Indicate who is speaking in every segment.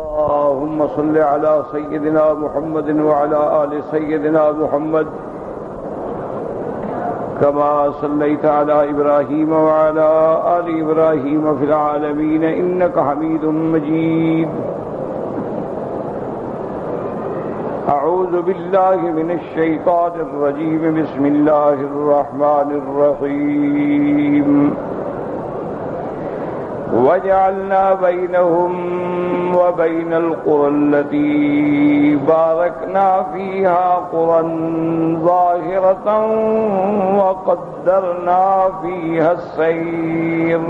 Speaker 1: اللهم صل على سيدنا محمد وعلى آل سيدنا محمد كما صليت على إبراهيم وعلى آل إبراهيم في العالمين إنك حميد مجيد. أعوذ بالله من الشيطان الرجيم. بسم الله الرحمن الرحيم. وجعلنا بينهم وبين القرى التي باركنا فيها قرى ظاهرة وقدرنا فيها السير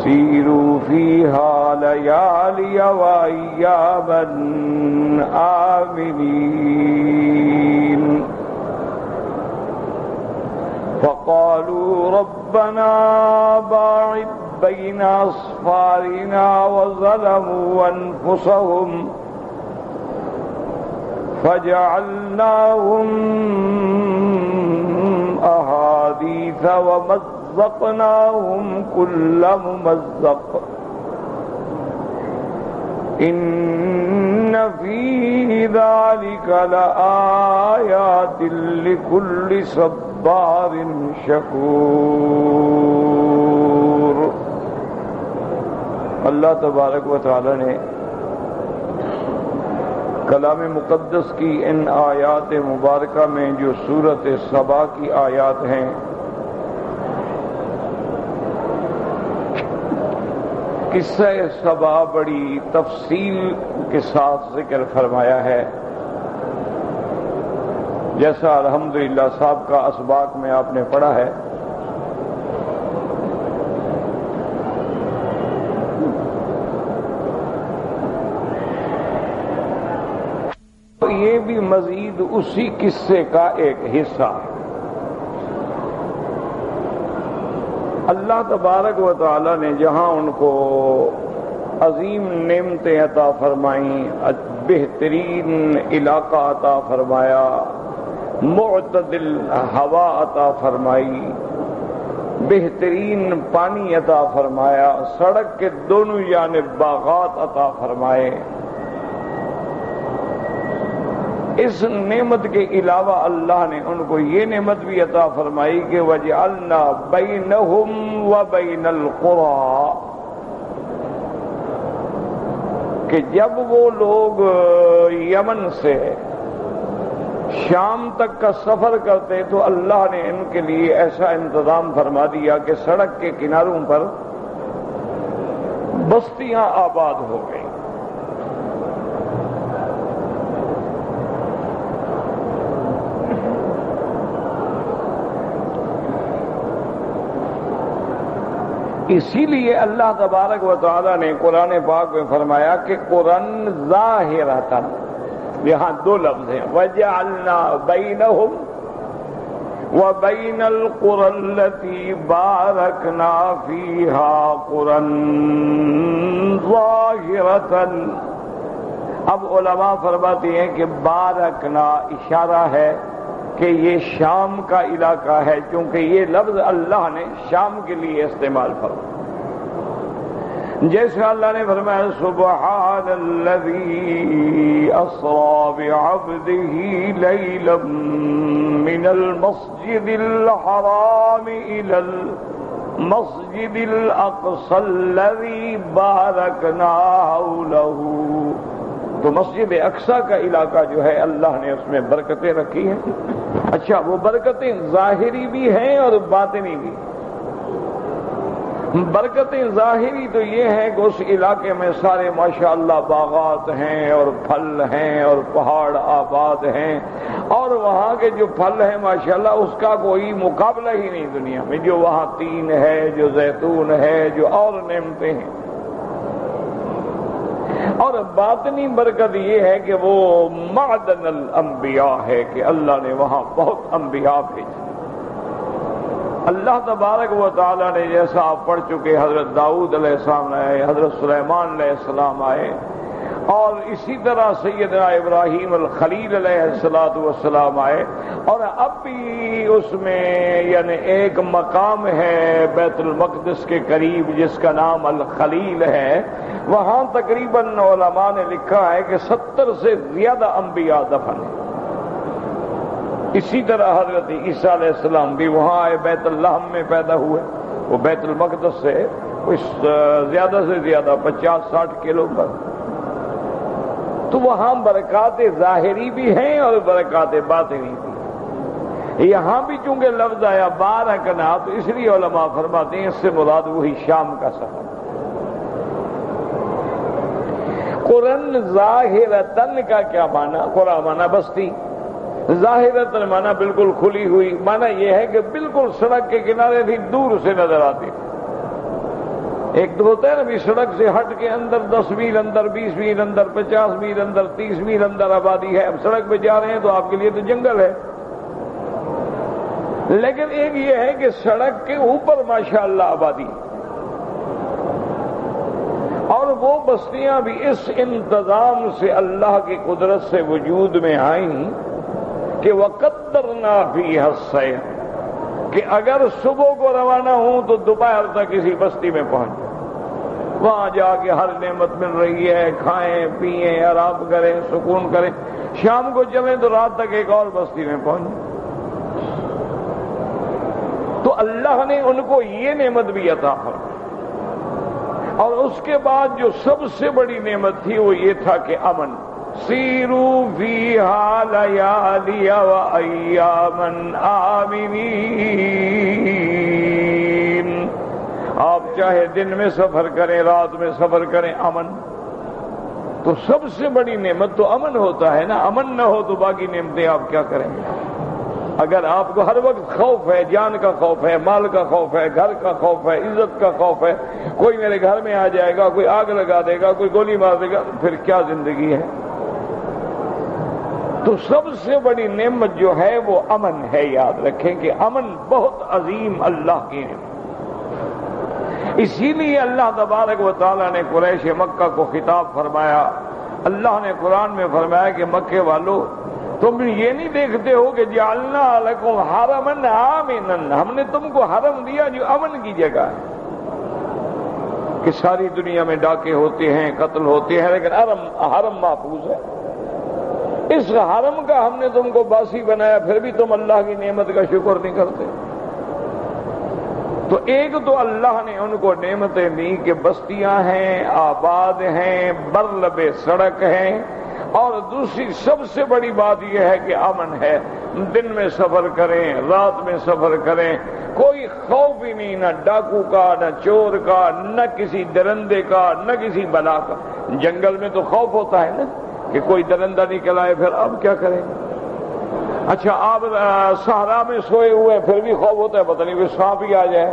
Speaker 1: سيروا فيها ليالي وأياما آمنين. فقالوا ربنا باعد بين أصفارنا وظلموا أنفسهم فجعلناهم أحاديث ومزقناهم كل ممزق إن في ذلك لآيات لكل صبار شکور. اللہ تبارک و تعالی نے کلام مقدس کی ان آیات مبارکہ میں جو سورۃ سبا کی آیات ہیں قصہ سبا بڑی تفصیل کے ساتھ ذکر فرمایا ہے، جیسا الحمدللہ صاحب کا اسباق میں آپ نے پڑھا ہے. یہ بھی مزید اسی قصے کا ایک حصہ ہے. اللہ تبارک و تعالی نے جہاں ان کو عظیم نعمتیں عطا فرمائیں، بہترین علاقہ عطا فرمایا، معتدل ہوا عطا فرمائی، بہترین پانی عطا فرمایا، سڑک کے دونوں جانب باغات عطا فرمائے، اس نعمت کے علاوہ اللہ نے ان کو یہ نعمت بھی عطا فرمائی کہ وَجَعَلْنَا بَيْنَهُمْ وَبَيْنَ الْقُرَىٰ، کہ جب وہ لوگ یمن سے شام تک کا سفر کرتے تو اللہ نے ان کے لیے ایسا انتظام فرما دیا کہ سڑک کے کناروں پر بستیاں آباد ہو گئیں. اسی لیے اللہ تبارک و تعالی نے قرآن پاک میں فرمایا کہ قرآن ظاہرتاً، یہاں دو لفظ ہیں، وَجَعَلْنَا بَيْنَهُمْ وَبَيْنَ الْقُرَى الَّتِي بَارَكْنَا فِيهَا قُرًى ظَاهِرَةً. اب علماء فرماتے ہیں کہ بارکنا اشارہ ہے کہ یہ شام کا علاقہ ہے، کیونکہ یہ لفظ اللہ نے شام کے لیے استعمال فرمایا. جیسے اللہ نے فرمایا سبحان الذی اسری بعبدہ لیلا من المسجد الحرام الى المسجد الاقصی الذی بارکنا حولہ. تو مسجد اقصی کا علاقہ جو ہے اللہ نے اس میں برکتیں رکھی ہیں. اچھا، وہ برکتیں ظاہری بھی ہیں اور باطنی بھی. برکتیں ظاہری تو یہ ہیں کہ اس علاقے میں سارے ماشاءاللہ باغات ہیں اور پھل ہیں اور پہاڑ آباد ہیں، اور وہاں کے جو پھل ہیں ماشاءاللہ اس کا کوئی مقابلہ ہی نہیں دنیا میں. جو وہاں تین ہے، جو زیتون ہے، جو اور نعمتیں ہیں. اور باطنی برکت یہ ہے کہ وہ معدن الانبیاء ہے کہ اللہ نے وہاں بہت انبیاء بھیجے. اللہ تبارک و تعالی نے جیسا آپ پڑھ چکے، حضرت داؤد علیہ السلام آئے، حضرت سلیمان علیہ السلام آئے، اور اسی طرح سیدنا ابراہیم الخلیل علیہ السلام آئے. اور اب بھی اس میں یعنی ایک مقام ہے بیت المقدس کے قریب جس کا نام الخلیل ہے، وہاں تقریباً علماء نے لکھا ہے کہ 70 سے زیادہ انبیاء دفن ہیں۔ اسی طرح حضرت عیسیٰ علیہ السلام بھی وہاں آئے، بیت اللحم میں پیدا ہوئے، وہ بیت المقدس سے کچھ زیادہ سے زیادہ 50-60 کلو پر۔ تو وہاں برکات ظاہری بھی ہیں اور برکات باطنی بھی۔ یہاں بھی چونکہ لفظ آیا بارکنا، تو اس لیے علماء فرماتے ہیں اس سے مراد وہی شام کا سفر۔ قرن ظاہرتن کا کیا معنی؟ قرآن معنی بستی، ظاہرتن معنی بالکل کھلی ہوئی، معنی یہ ہے کہ بالکل سڑک کے کنارے بھی دور سے نظر آتی۔ ایک تو ہوتا ہے نا بھی سڑک سے ہٹ کے اندر 10 میل اندر، 20 میل اندر، 50 میل اندر، 30 میل اندر آبادی ہے۔ اب سڑک پہ جا رہے ہیں تو آپ کے لیے تو جنگل ہے، لیکن ایک یہ ہے کہ سڑک کے اوپر ماشاءاللہ آبادی، اور وہ بستیاں بھی اس انتظام سے اللہ کی قدرت سے وجود میں آئیں کہ وَقَدَّرْنَا فِيهَا السَّيْرَ، کہ اگر صبح کو روانہ ہوں تو دوپہر تک کسی بستی میں پہنچ جائیں، وہاں جا کے ہر نعمت مل رہی ہے، کھائیں پیئیں آرام کریں سکون کریں، شام کو چلیں تو رات تک ایک اور بستی میں پہنچ جائیں۔ تو اللہ نے ان کو یہ نعمت بھی عطا فرمائی، اور اس کے بعد جو سب سے بڑی نعمت تھی وہ یہ تھا کہ امن۔ سیروا فیہا لیالی و ایاما آمنین، آپ چاہے دن میں سفر کریں رات میں سفر کریں، امن۔ تو سب سے بڑی نعمت تو امن ہوتا ہے نا، امن نہ ہو تو باقی نعمتیں آپ کیا کریں گے؟ اگر آپ کو ہر وقت خوف ہے، جان کا خوف ہے، مال کا خوف ہے، گھر کا خوف ہے، عزت کا خوف ہے، کوئی میرے گھر میں آ جائے گا، کوئی آگ لگا دے گا، کوئی گولی مار دے گا، پھر کیا زندگی ہے؟ تو سب سے بڑی نعمت جو ہے وہ امن ہے۔ یاد رکھیں کہ امن بہت عظیم اللہ کی نعمت۔ اسی لیے اللہ تبارک و تعالیٰ نے قریش مکہ کو خطاب فرمایا۔ اللہ نے قرآن میں فرمایا کہ مکے والو، تم یہ نہیں دیکھتے ہو کہ جعلنا لکم حرما آمنا، ہم نے تم کو حرم دیا جو امن کی جگہ ہے، کہ ساری دنیا میں ڈاکے ہوتے ہیں، قتل ہوتے ہیں، لیکن حرم محفوظ ہے۔ اس حرم کا ہم نے تم کو باسی بنایا، پھر بھی تم اللہ کی نعمت کا شکر نہیں کرتے۔ تو ایک تو اللہ نے ان کو نعمتیں دی کہ بستیاں ہیں، آباد ہیں، برلب سڑک ہیں، اور دوسری سب سے بڑی بات یہ ہے کہ امن ہے۔ دن میں سفر کریں رات میں سفر کریں، کوئی خوف ہی نہیں، نہ ڈاکو کا، نہ چور کا، نہ کسی درندے کا، نہ کسی بلا کا۔ جنگل میں تو خوف ہوتا ہے نا کہ کوئی درندہ نکل آئے، پھر اب کیا کریں؟ اچھا آپ صحرا میں سوئے ہوئے پھر بھی خوف ہوتا ہے، پتہ نہیں کوئی سانپ ہی آ جائے۔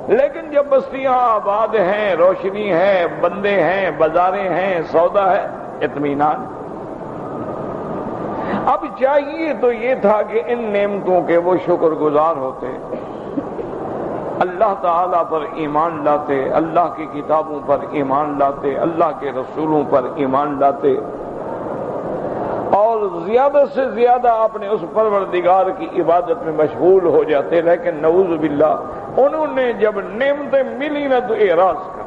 Speaker 1: لیکن جب بستیاں آباد ہیں، روشنی ہے، بندے ہیں، بازاریں ہیں، سودا ہے، اطمینان۔ اب چاہیے تو یہ تھا کہ ان نعمتوں کے وہ شکر گزار ہوتے، اللہ تعالیٰ پر ایمان لاتے، اللہ کی کتابوں پر ایمان لاتے، اللہ کے رسولوں پر ایمان لاتے، اور زیادہ سے زیادہ اپنے اس پروردگار کی عبادت میں مشغول ہو جاتے۔ لیکن نعوذ باللہ انہوں نے جب نعمتیں ملی نہ تو اعراض کر۔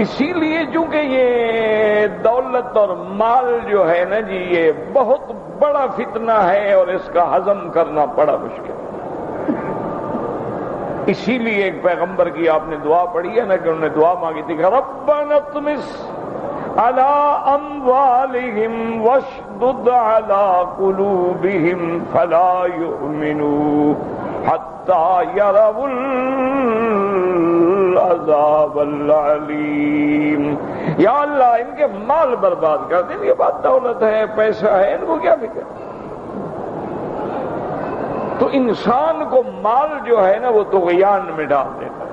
Speaker 1: اسی لیے چونکہ یہ دولت اور مال جو ہے نا جی، یہ بہت بڑا فتنہ ہے اور اس کا ہضم کرنا بڑا مشکل ہے۔ اسی لیے ایک پیغمبر کی آپ نے دعا پڑھی ہے نا کہ انہوں نے دعا مانگی تھی کہ ربنا اطمس علی اموالہم واشدد علی قلوبہم فلا یؤمنوا حتی یروا العذاب العلیم۔ یا اللہ ان کے مال برباد کر دیں، یہ بات دولت ہے، پیسہ ہے، ان کو کیا فکر؟ تو انسان کو مال جو ہے نا وہ طغیان میں ڈال دیتا ہے۔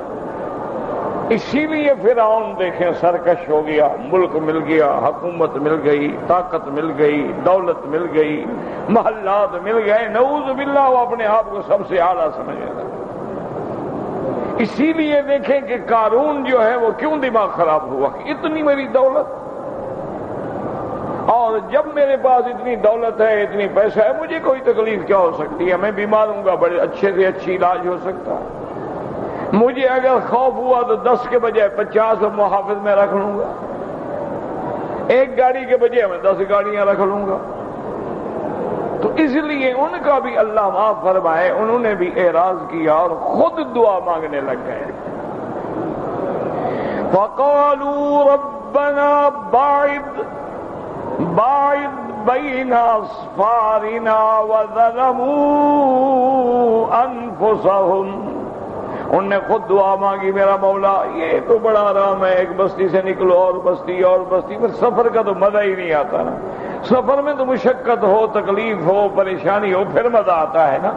Speaker 1: اسی لیے فرعون دیکھیں سرکش ہو گیا، ملک مل گیا، حکومت مل گئی، طاقت مل گئی، دولت مل گئی، محلات مل گئے، نعوذ باللہ وہ اپنے آپ کو سب سے اعلیٰ سمجھے گا۔ اسی لیے دیکھیں کہ قارون جو ہے وہ کیوں دماغ خراب ہوا کہ اتنی میری دولت، اور جب میرے پاس اتنی دولت ہے، اتنی پیسہ ہے، مجھے کوئی تکلیف کیا ہو سکتی ہے؟ میں بیمار ہوں گا، بڑے اچھے سے اچھی علاج ہو سکتا ہے۔ مجھے اگر خوف ہوا تو 10 کے بجائے 50 محافظ میں رکھ لوں گا، ایک گاڑی کے بجائے میں 10 گاڑیاں رکھ لوں گا۔ تو اس لیے ان کا بھی اللہ معاف فرمائے، انہوں نے بھی اعراض کیا اور خود دعا مانگنے لگ گئے۔ فَقَالُوا رَبَّنَا باعد بَيْنَ أَصْفَارِنَا وَظَلَمُوا أَنفُسَهُمْ، انہوں نے خود دعا مانگی، میرا مولا یہ تو بڑا آرام ہے، ایک بستی سے نکلو اور بستی اور بستی، پر سفر کا تو مزہ ہی نہیں آتا نا، سفر میں تو مشقت ہو، تکلیف ہو، پریشانی ہو، پھر مزہ آتا ہے نا۔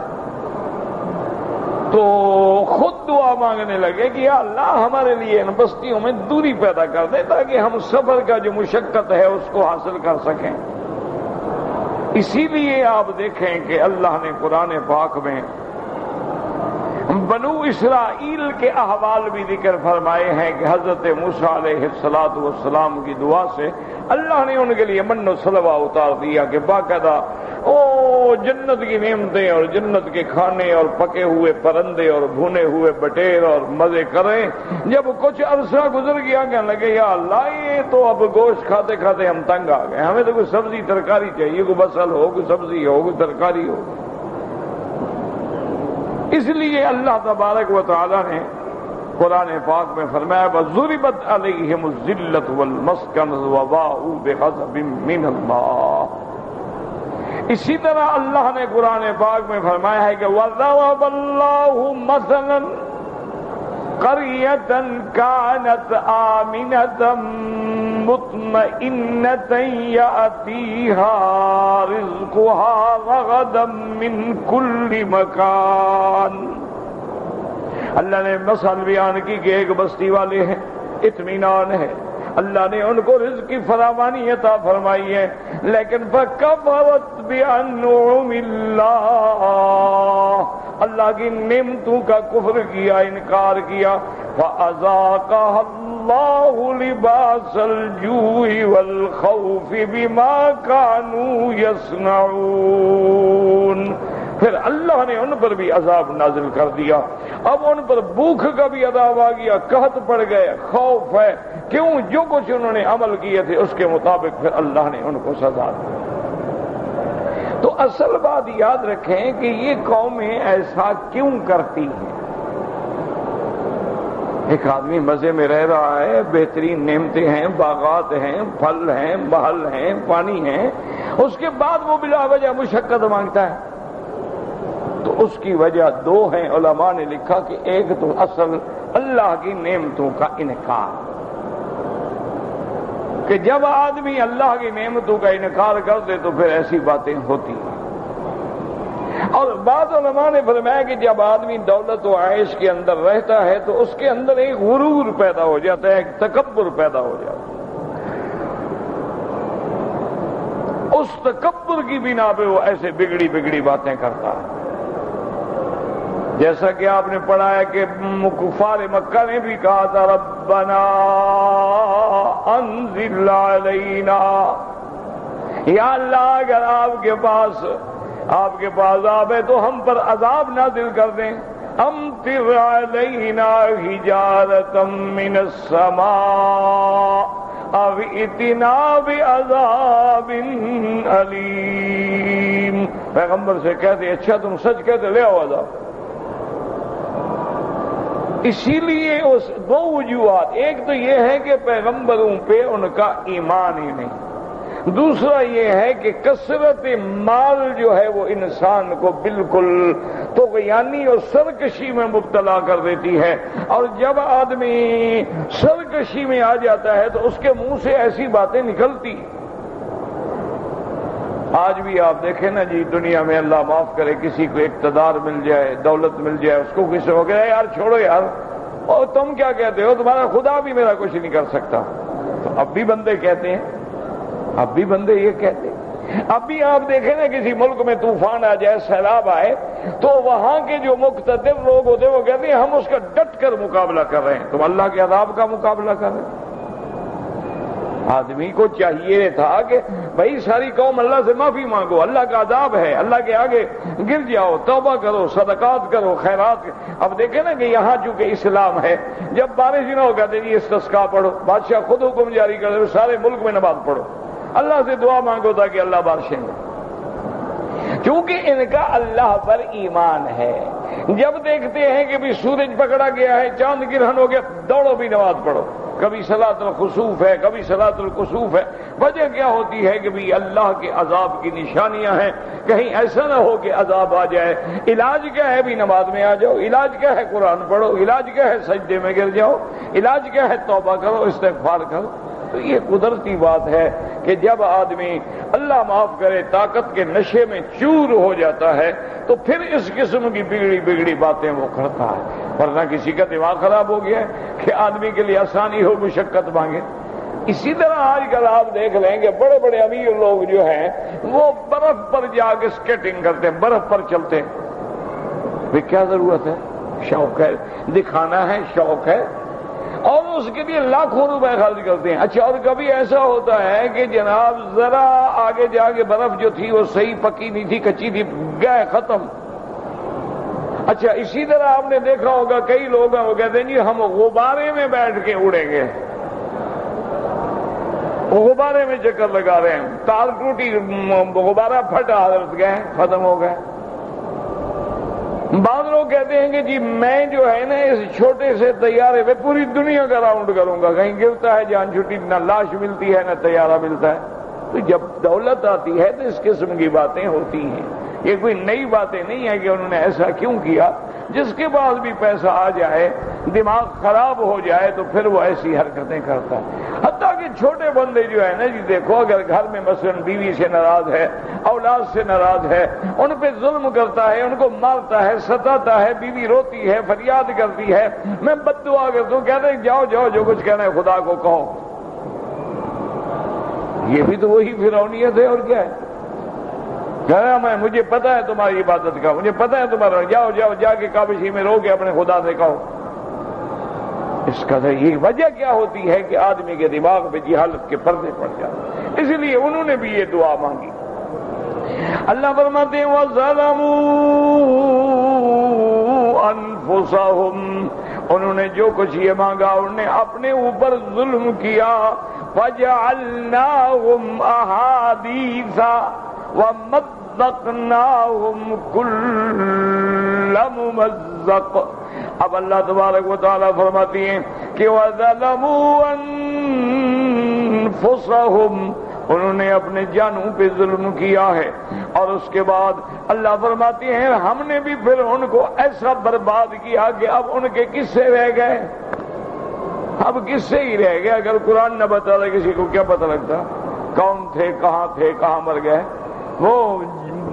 Speaker 1: تو خود دعا مانگنے لگے کہ یا اللہ ہمارے لیے ان بستیوں میں دوری پیدا کر دے تاکہ ہم سفر کا جو مشقت ہے اس کو حاصل کر سکیں۔ اسی لیے آپ دیکھیں کہ اللہ نے قرآن پاک میں بنو اسرائیل کے احوال بھی ذکر فرمائے ہیں کہ حضرت موسیٰ علیہ السلام کی دعا سے اللہ نے ان کے لیے من و سلوہ اتار دیا کہ باقاعدہ جنت کی نعمتیں اور جنت کے کھانے اور پکے ہوئے پرندے اور بھونے ہوئے بٹیر اور مزے کریں۔ جب کچھ عرصہ گزر گیا کہنے لگے یا اللہ یہ تو اب گوشت کھاتے کھاتے ہم تنگ آ گئے، ہمیں تو کوئی سبزی ترکاری چاہیے، کوئی بصل ہو، کوئی سبزی ہو، کوئی ترکاری ہو۔ اس لیے اللہ تبارک و تعالی نے قرآن پاک میں فرمایا وَضُرِبَتْ عَلَيْهِمُ الذِّلَّةُ وَالْمَسْكَنَةُ وَبَاءُوا بِغَضَبٍ مِّنَ اللَّهِ۔ اسی طرح اللہ نے قرآن پاک میں فرمایا ہے کہ وَضَرَبَ اللَّهُ مَثَلًا قَرْيَةً كَانَتْ آمِنَةً مُطْمَئِنَّةً يَأْتِيهَا رِزْقُهَا رَغَدًا مِّن كُلِّ مَكَانٍ۔ اللہ نے مثال بیان کی کہ ایک بستی والے ہیں، اطمینان ہے، اللہ نے ان کو رزق کی فراوانی عطا فرمائی ہے، لیکن فَكَفَرَتْ بِأَنْعُمِ اللَّهِ، اللہ کی نعمتوں کا کفر کیا، انکار کیا، فَأَذَاقَهَا اللَّهُ لِبَاسَ الْجُوعِ وَالْخَوْفِ بِمَا كَانُوا يَصْنَعُونَ، پھر اللہ نے ان پر بھی عذاب نازل کر دیا، اب ان پر بھوک کا بھی عذاب آ گیا، قحط پڑ گئے، خوف ہے، کیوں؟ جو کچھ انہوں نے عمل کیے تھے اس کے مطابق پھر اللہ نے ان کو سزا دی۔ تو اصل بات یاد رکھیں کہ یہ قومیں ایسا کیوں کرتی ہیں؟ ایک آدمی مزے میں رہ رہا ہے، بہترین نعمتیں ہیں، باغات ہیں، پھل ہیں، محل ہیں، پانی ہیں، اس کے بعد وہ بلا وجہ مشقت مانگتا ہے۔ تو اس کی وجہ دو ہیں، علماء نے لکھا کہ ایک تو اصل اللہ کی نعمتوں کا انکار، کہ جب آدمی اللہ کی نعمتوں کا انکار کر دے تو پھر ایسی باتیں ہوتی ہیں۔ اور بعض علماء نے فرمایا کہ جب آدمی دولت و عیش کے اندر رہتا ہے تو اس کے اندر ایک غرور پیدا ہو جاتا ہے، ایک تکبر پیدا ہو جاتا ہے، اس تکبر کی بنا پہ وہ ایسے بگڑی بگڑی باتیں کرتا ہے۔ جیسا کہ آپ نے پڑھا ہے کہ کفار مکہ نے بھی کہا تھا ربنا انزل علینا، یا اللہ اگر آپ کے پاس عذاب ہے تو ہم پر عذاب نازل کر دیں، امطر علینا حجارۃ من السماء او ائتنا بعذاب علیم۔ پیغمبر سے کہتے اچھا تم سچ کہتے لے آؤ عذاب۔ اسی لیے اس دو وجوہات، ایک تو یہ ہے کہ پیغمبروں پہ ان کا ایمان ہی نہیں، دوسرا یہ ہے کہ کثرت مال جو ہے وہ انسان کو بالکل طغیانی اور سرکشی میں مبتلا کر دیتی ہے، اور جب آدمی سرکشی میں آ جاتا ہے تو اس کے منہ سے ایسی باتیں نکلتی۔ آج بھی آپ دیکھیں نا جی، دنیا میں اللہ معاف کرے کسی کو اقتدار مل جائے، دولت مل جائے، اس کو کسی کو کہے یار چھوڑو یار، اور تم کیا کہتے ہو، تمہارا خدا بھی میرا کچھ نہیں کر سکتا۔ تو اب بھی بندے کہتے ہیں، اب بھی بندے یہ کہتے ہیں۔ اب بھی آپ دیکھیں نا کسی ملک میں طوفان آ جائے، سیلاب آئے، تو وہاں کے جو مقتدر لوگ ہوتے ہیں وہ کہتے ہیں ہم اس کا ڈٹ کر مقابلہ کر رہے ہیں، تم اللہ کے عذاب کا مقابلہ کر رہے ہیں۔ آدمی کو چاہیے تھا کہ بھائی ساری قوم اللہ سے معافی مانگو، اللہ کا عذاب ہے، اللہ کے آگے گر جاؤ، توبہ کرو، صدقات کرو، خیرات۔ اب دیکھیں نا کہ یہاں چونکہ اسلام ہے، جب بارش نہ ہو کہتے جی استسقا پڑھو، بادشاہ خود حکم جاری کر دے سارے ملک میں نماز پڑھو، اللہ سے دعا مانگو تاکہ اللہ بارشیں دے، کیونکہ ان کا اللہ پر ایمان ہے۔ جب دیکھتے ہیں کہ بھی سورج پکڑا گیا ہے، چاند گرہن ہو گیا، دوڑو بھی نماز پڑھو، کبھی صلاۃ الخسوف ہے، کبھی صلاۃ الکسوف ہے۔ وجہ کیا ہوتی ہے کہ بھی اللہ کے عذاب کی نشانیاں ہیں، کہیں ایسا نہ ہو کہ عذاب آ جائے۔ علاج کیا ہے بھی نماز میں آ جاؤ، علاج کیا ہے قرآن پڑھو، علاج کیا ہے سجدے میں گر جاؤ، علاج کیا ہے توبہ کرو، استغفار کرو۔ تو یہ قدرتی بات ہے کہ جب آدمی اللہ معاف کرے طاقت کے نشے میں چور ہو جاتا ہے تو پھر اس قسم کی بگڑی بگڑی باتیں وہ کرتا ہے، ورنہ کسی کا دماغ خراب ہو گیا ہے کہ آدمی کے لیے آسانی ہو مشقت مانگے۔ اسی طرح آج کل آپ دیکھ لیں کہ بڑے بڑے امیر لوگ جو ہیں وہ برف پر جا کے سکیٹنگ کرتے ہیں، برف پر چلتے ہیں۔ پھر کیا ضرورت ہے؟ شوق ہے، دکھانا ہے، شوق ہے، اور اس کے لیے لاکھوں روپے خرچ کرتے ہیں۔ اچھا، اور کبھی ایسا ہوتا ہے کہ جناب ذرا آگے جا کے برف جو تھی وہ صحیح پکی نہیں تھی، کچی تھی، گئے ختم۔ اچھا، اسی طرح آپ نے دیکھا ہوگا کئی لوگ ہیں وہ کہتے ہیں جی ہم غبارے میں بیٹھ کے اڑیں گے، غبارے میں چکر لگا رہے ہیں، تار ٹوٹی، غبارہ پھٹا، حضرت گئے، ختم ہو گئے۔ بعض لوگ کہتے ہیں کہ جی میں جو ہے نا اس چھوٹے سے طیارے پہ پوری دنیا کا راؤنڈ کروں گا، کہیں گرتا ہے جان چھٹی، نہ لاش ملتی ہے نہ طیارہ ملتا ہے۔ تو جب دولت آتی ہے تو اس قسم کی باتیں ہوتی ہیں، یہ کوئی نئی باتیں نہیں ہے کہ انہوں نے ایسا کیوں کیا۔ جس کے پاس بھی پیسہ آ جائے، دماغ خراب ہو جائے تو پھر وہ ایسی حرکتیں کرتا ہے۔ حتیٰ کہ چھوٹے بندے جو ہے نا جی، دیکھو اگر گھر میں مثلا بیوی سے ناراض ہے، اولاد سے ناراض ہے، ان پہ ظلم کرتا ہے، ان کو مارتا ہے، ستاتا ہے، بیوی روتی ہے، فریاد کرتی ہے، میں بد دعا کرتا ہوں، کہتے ہیں جاؤ جاؤ جو کچھ کہنا ہے خدا کو کہو۔ یہ بھی تو وہی فرعونیت ہے، اور کیا ہے؟ کہا میں مجھے پتا ہے تمہاری عبادت کا، مجھے پتا ہے تمہارا، جاؤ جاؤ جا کے کعبہ میں رو کے اپنے خدا سے کہو۔ اس کا یہ وجہ کیا ہوتی ہے کہ آدمی کے دماغ پہ جہالت کے پردے پڑ جاتے، اس لیے انہوں نے بھی یہ دعا مانگی۔ اللہ فرماتے ہیں وَظَلَمُوا أَنفُسَهُمْ، انہوں نے جو کچھ یہ مانگا انہوں نے اپنے اوپر ظلم کیا۔ فَجَعَلْنَاهُمْ أَحَادِيثَ وَمَزَّقْنَاهُمْ كُلَّ مُمَزَّقٍ۔ اب اللہ تبارک و تعالیٰ فرماتی ہیں کہ وَظَلَمُوا أَنفُسَهُمْ، انہوں نے اپنے جانوں پہ ظلم کیا ہے، اور اس کے بعد اللہ فرماتی ہیں ہم نے بھی پھر ان کو ایسا برباد کیا کہ اب ان کے قصے رہ گئے، اب قصے ہی رہ گئے۔ اگر قرآن نہ بتا رہا کسی کو کیا پتہ لگتا کون تھے، کہاں مر گئے؟ وہ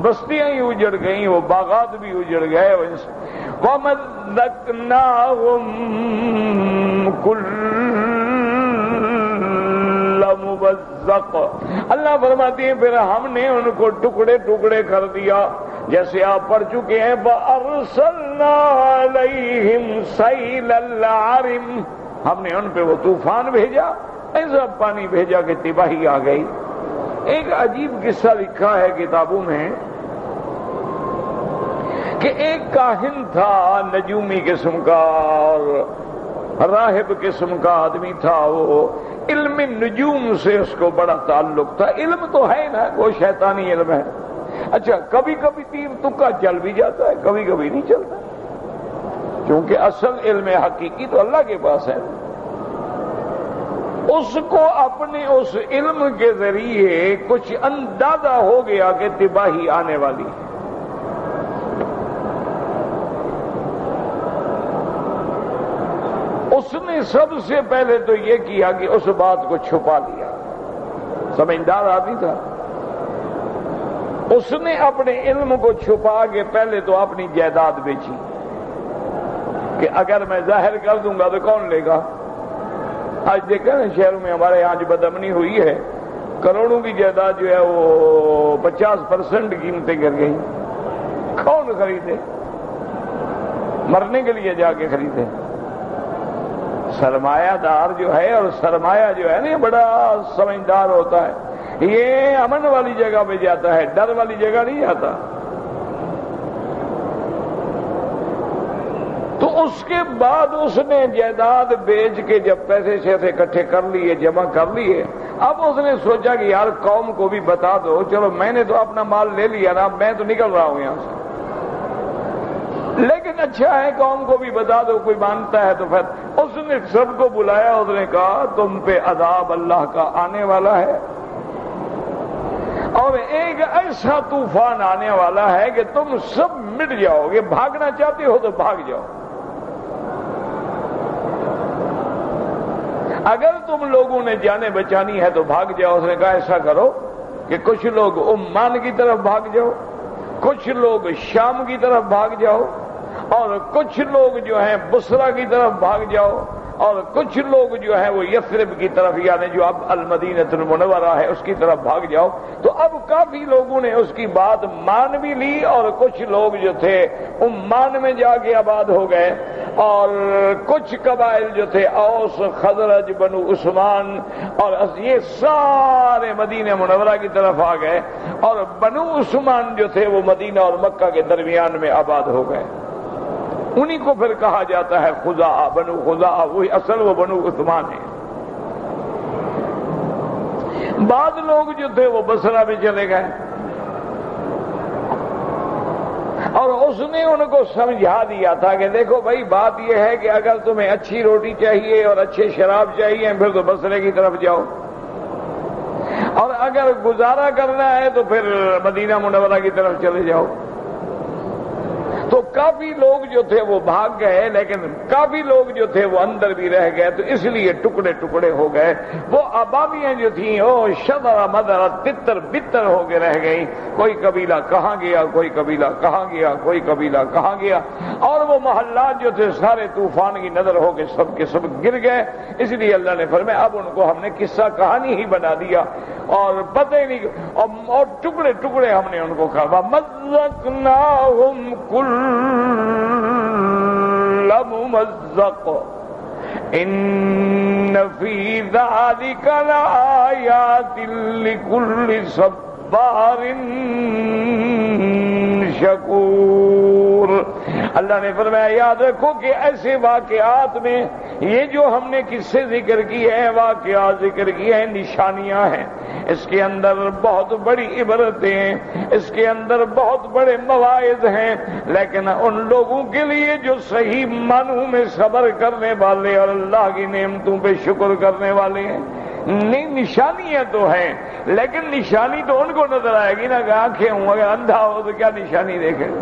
Speaker 1: بستیاں ہی اجڑ گئیں، وہ باغات بھی اجڑ گئے۔ وَمَزَّقْنَاهُمْ كُلَّ مُمَزَّقٍ، اللہ فرماتی ہیں پھر ہم نے ان کو ٹکڑے ٹکڑے کر دیا، جیسے آپ پڑھ چکے ہیں فَأَرْسَلْنَا عَلَيْهِمْ سَيْلَ الْعَرِمِ، ہم نے ان پہ وہ طوفان بھیجا، ایسا پانی بھیجا کہ تباہی آ گئی۔ ایک عجیب قصہ لکھا ہے کتابوں میں کہ ایک کاہن تھا، نجومی قسم کا اور راہب قسم کا آدمی تھا، وہ علم نجوم سے اس کو بڑا تعلق تھا۔ علم تو ہے نا، وہ شیطانی علم ہے۔ اچھا، کبھی کبھی تیر تکا چل بھی جاتا ہے، کبھی کبھی نہیں چلتا، کیونکہ اصل علم حقیقی تو اللہ کے پاس ہے۔ اس کو اپنے اس علم کے ذریعے کچھ اندازہ ہو گیا کہ تباہی آنے والی ہے۔ اس نے سب سے پہلے تو یہ کیا کہ اس بات کو چھپا لیا، سمجھدار آدمی تھا۔ اس نے اپنے علم کو چھپا کے پہلے تو اپنی جائیداد بیچی کہ اگر میں ظاہر کر دوں گا تو کون لے گا۔ آج دیکھا نا شہروں میں ہمارے یہاں جو بدامنی ہوئی ہے، کروڑوں کی جائیداد جو ہے وہ 50% قیمتیں گر گئی۔ کون خریدے؟ مرنے کے لیے جا کے خریدے۔ سرمایہ دار جو ہے اور سرمایہ جو ہے نا یہ بڑا سمجھدار ہوتا ہے، یہ امن والی جگہ پہ جاتا ہے، ڈر والی جگہ نہیں جاتا۔ تو اس کے بعد اس نے جائیداد بیچ کے جب پیسے شیسے اکٹھے کر لیے، جمع کر لیے، اب اس نے سوچا کہ یار قوم کو بھی بتا دو، چلو میں نے تو اپنا مال لے لیا نا، میں تو نکل رہا ہوں یہاں سے، لیکن اچھا ہے قوم کو بھی بتا دو، کوئی مانتا ہے تو پھر اس نے سب کو بلایا، اس نے کہا تم پہ عذاب اللہ کا آنے والا ہے اور ایک ایسا طوفان آنے والا ہے کہ تم سب مٹ جاؤ گے، بھاگنا چاہتے ہو تو بھاگ جاؤ، اگر تم لوگوں نے جانیں بچانی ہے تو بھاگ جاؤ۔ اس نے کہا ایسا کرو کہ کچھ لوگ عمان کی طرف بھاگ جاؤ، کچھ لوگ شام کی طرف بھاگ جاؤ، اور کچھ لوگ جو ہیں بصرہ کی طرف بھاگ جاؤ، اور کچھ لوگ جو ہیں وہ یثرب کی طرف، یعنی جو اب المدینہ المنورہ ہے اس کی طرف بھاگ جاؤ۔ تو اب کافی لوگوں نے اس کی بات مان بھی لی، اور کچھ لوگ جو تھے عمان میں جا کے آباد ہو گئے، اور کچھ قبائل جو تھے اوس، خزرج، بنو عثمان، اور یہ سارے مدینہ منورہ کی طرف آ گئے، اور بنو عثمان جو تھے وہ مدینہ اور مکہ کے درمیان میں آباد ہو گئے۔ انہی کو پھر کہا جاتا ہے خزاعہ، بنو خزاعہ، وہی اصل وہ بنو عثمان ہے۔ بعض لوگ جو تھے وہ بصرہ میں چلے گئے، اور اس نے ان کو سمجھا دیا تھا کہ دیکھو بھائی بات یہ ہے کہ اگر تمہیں اچھی روٹی چاہیے اور اچھے شراب چاہیے پھر تو بصرے کی طرف جاؤ، اور اگر گزارا کرنا ہے تو پھر مدینہ منورہ کی طرف چلے جاؤ۔ تو کافی لوگ جو تھے وہ بھاگ گئے، لیکن کافی لوگ جو تھے وہ اندر بھی رہ گئے، تو اس لیے ٹکڑے ٹکڑے ہو گئے۔ وہ آبادیاں جو تھیں وہ شدر مدر تتر بتر ہو کے رہ گئیں، کوئی قبیلہ کہاں گیا، کوئی قبیلہ کہاں گیا، کوئی قبیلہ کہاں گیا، اور وہ محلات جو تھے سارے طوفان کی نظر ہو کے سب گر گئے۔ اس لیے اللہ نے فرمایا اب ان کو ہم نے قصہ کہانی ہی بنا دیا، اور پتہ ہی نہیں، اور ٹکڑے ٹکڑے ہم نے ان کو کہا مزقناہم کل ممزق ان فی ذلک لآیات لکل صبار شکور۔ اللہ نے فرمایا یاد رکھو کہ ایسے واقعات میں یہ جو ہم نے قصے ذکر کیے ہیں، واقعات ذکر کیے ہیں، نشانیاں ہیں، اس کے اندر بہت بڑی عبرتیں ہیں، اس کے اندر بہت بڑے مواعظ ہیں، لیکن ان لوگوں کے لیے جو صحیح معنوں میں صبر کرنے والے اور اللہ کی نعمتوں پہ شکر کرنے والے ہیں۔ نہیں، نشانیاں تو ہیں، لیکن نشانی تو ان کو نظر آئے گی نا کہ آنکھیں ہوں، اگر اندھا ہو تو کیا نشانی دیکھے گا؟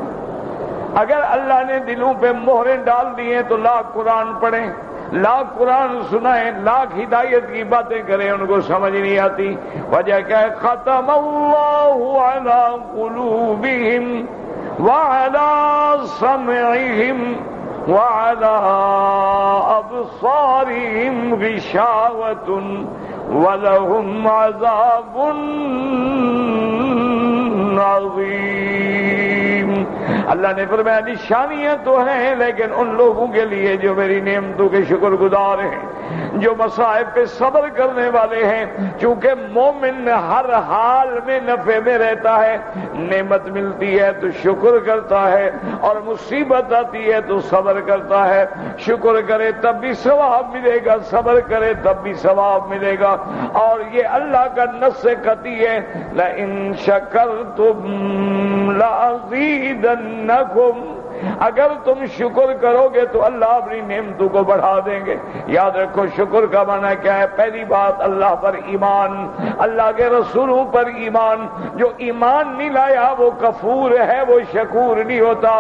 Speaker 1: اگر اللہ نے دلوں پہ مہریں ڈال دی ہیں تو لاکھ قرآن پڑھیں، لاکھ قرآن سنائیں، لاکھ ہدایت کی باتیں کریں، ان کو سمجھ نہیں آتی۔ وجہ کیا ہے؟ ختم اللہ علی قلوبہم وعلی سمعہم وعلی ابصارہم غشاوۃ ولہم عذاب عظیم۔ اللہ نے فرمایا نشانیاں تو ہیں، لیکن ان لوگوں کے لیے جو میری نعمتوں کے شکر گزار ہیں، جو مصائب پہ صبر کرنے والے ہیں۔ چونکہ مومن ہر حال میں نفع میں رہتا ہے، نعمت ملتی ہے تو شکر کرتا ہے، اور مصیبت آتی ہے تو صبر کرتا ہے۔ شکر کرے تب بھی ثواب ملے گا، صبر کرے تب بھی ثواب ملے گا، اور یہ اللہ کا نص قطعی ہے لَإِن شَكَرْتُمْ لَأَزِيدَنَّكُمْ، اگر تم شکر کرو گے تو اللہ اپنی نعمتوں کو بڑھا دیں گے۔ یاد رکھو شکر کا معنی کیا ہے؟ پہلی بات اللہ پر ایمان، اللہ کے رسولوں پر ایمان۔ جو ایمان نہیں لایا وہ کفور ہے، وہ شکور نہیں ہوتا۔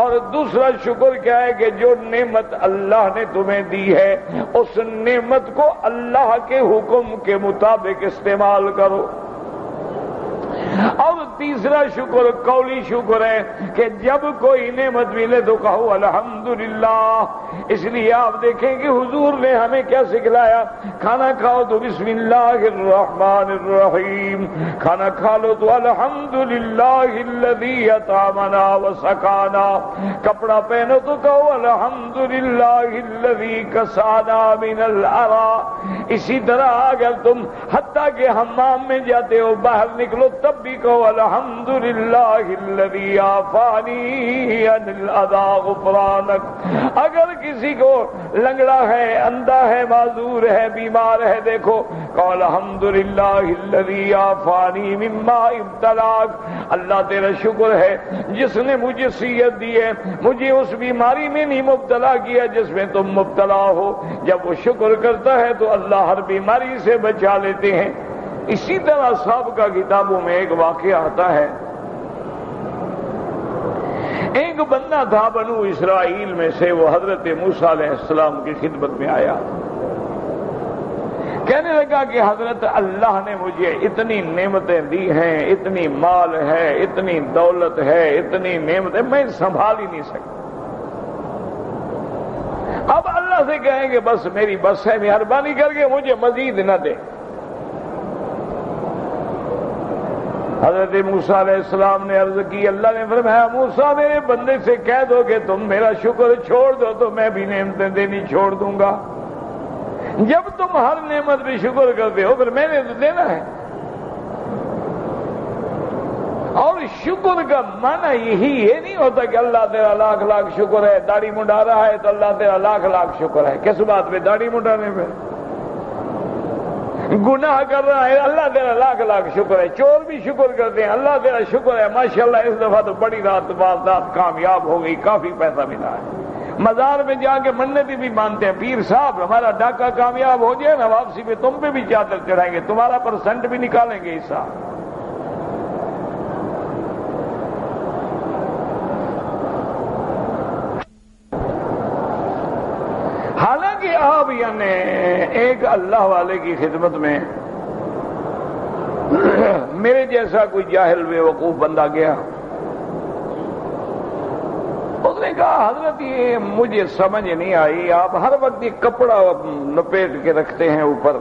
Speaker 1: اور دوسرا شکر کیا ہے کہ جو نعمت اللہ نے تمہیں دی ہے اس نعمت کو اللہ کے حکم کے مطابق استعمال کرو۔ اور تیسرا شکر قولی شکر ہے کہ جب کوئی نعمت ملے تو کہو الحمدللہ. اس لیے آپ دیکھیں کہ حضور نے ہمیں کیا سکھلایا؟ کھانا کھاؤ تو بسم اللہ الرحمن الرحیم، کھانا کھا لو تو الحمدللہ الذی اطعمنا وسقانا، کپڑا پہنو تو کہو الحمدللہ الذی کسانا من العرا. اسی طرح اگر تم حتیٰ کہ حمام میں جاتے ہو باہر نکلو تب بھی کہو الحمدللہ الذی عافانی عن الاذى غفرانک. اگر کسی کو لنگڑا ہے، اندھا ہے، معذور ہے، بیمار ہے، دیکھو کہو الحمدللہ الذی عافانی مما ابتلاک. اللہ تیرا شکر ہے جس نے مجھے صحت دی ہے، مجھے اس بیماری میں نہیں مبتلا کیا جس میں تم مبتلا ہو. جب وہ شکر کرتا ہے تو اللہ ہر بیماری سے بچا لیتے ہیں. اسی طرح سابقہ کتابوں میں ایک واقعہ آتا ہے، ایک بندہ تھا بنو اسرائیل میں سے، وہ حضرت موسیٰ علیہ السلام کی خدمت میں آیا، کہنے لگا کہ حضرت اللہ نے مجھے اتنی نعمتیں دی ہیں، اتنی مال ہے، اتنی دولت ہے، اتنی نعمتیں، میں سنبھال ہی نہیں سکتا. اب اللہ سے کہیں کہ بس میری بس ہے، مہربانی کر کے مجھے مزید نہ دے. حضرت موسیٰ علیہ السلام نے عرض کی، اللہ نے فرمایا موسیٰ میرے بندے سے کہہ دو کہ تم میرا شکر چھوڑ دو تو میں بھی نعمتیں دینی چھوڑ دوں گا. جب تم ہر نعمت پہ شکر کرتے ہو پھر میں نے تو دینا ہے. اور شکر کا معنی یہی یہ نہیں ہوتا کہ اللہ تیرا لاکھ لاکھ شکر ہے. داڑھی منڈا رہا ہے تو اللہ تیرا لاکھ لاکھ شکر ہے. کس بات پہ؟ داڑھی منڈانے پہ. گناہ کر رہا ہے اللہ تیرا لاکھ لاکھ شکر ہے. چور بھی شکر کرتے ہیں اللہ تیرا شکر ہے، ماشاءاللہ اس دفعہ تو بڑی رات واردات کامیاب ہو گئی، کافی پیسہ ملا ہے. مزار میں جا کے منتیں بھی مانتے ہیں، پیر صاحب ہمارا ڈاکہ کامیاب ہو جائے نا، واپسی پہ تم پہ بھی چادر چڑھائیں گے، تمہارا پرسنٹ بھی نکالیں گے حصہ. حالانکہ آپ یعنی ایک اللہ والے کی خدمت میں میرے جیسا کوئی جاہل بے وقوف بندہ گیا، اس نے کہا حضرت یہ مجھے سمجھ نہیں آئی، آپ ہر وقت یہ کپڑا لپیٹ کے رکھتے ہیں اوپر.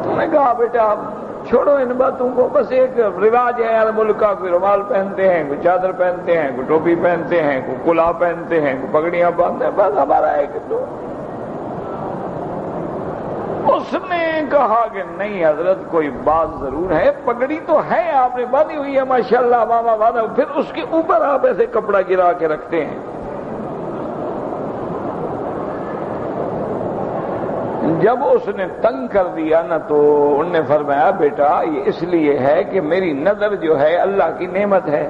Speaker 1: میں نے کہا بیٹا آپ چھوڑو ان باتوں کو، بس ایک رواج ہے ہر ملک کا، کوئی رومال پہنتے ہیں، کوئی چادر پہنتے ہیں، کوئی ٹوپی پہنتے ہیں، کوئی کلا پہنتے ہیں، کوئی پگڑیاں باندھتے ہیں، بس ہمارا ہے کہ تو. اس نے کہا کہ نہیں حضرت کوئی بات ضرور ہے، پگڑی تو ہے آپ نے باندھی ہوئی ہے ماشاءاللہ ماما باندھا، پھر اس کے اوپر آپ ایسے کپڑا گرا کے رکھتے ہیں. جب اس نے تنگ کر دیا نا تو انہوں نے فرمایا بیٹا یہ اس لیے ہے کہ میری نظر جو ہے اللہ کی نعمت ہے،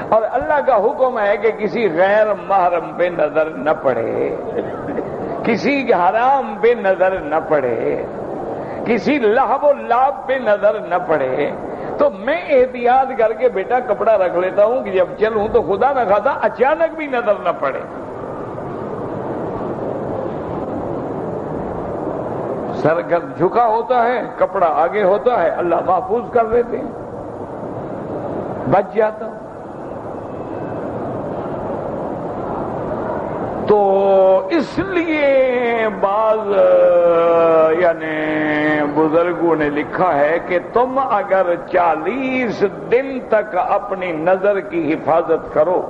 Speaker 1: اور اللہ کا حکم ہے کہ کسی غیر محرم پہ نظر نہ پڑے، کسی حرام پہ نظر نہ پڑے، کسی لہو و لعب پہ نظر نہ پڑے. تو میں احتیاط کر کے بیٹا کپڑا رکھ لیتا ہوں کہ جب چلوں تو خدا نہ خواستہ اچانک بھی نظر نہ پڑے. سر جھکا ہوتا ہے، کپڑا آگے ہوتا ہے، اللہ محفوظ کر دیتے ہیں، بچ جاتا. تو اس لیے بعض یعنی بزرگوں نے لکھا ہے کہ تم اگر 40 دن تک اپنی نظر کی حفاظت کرو،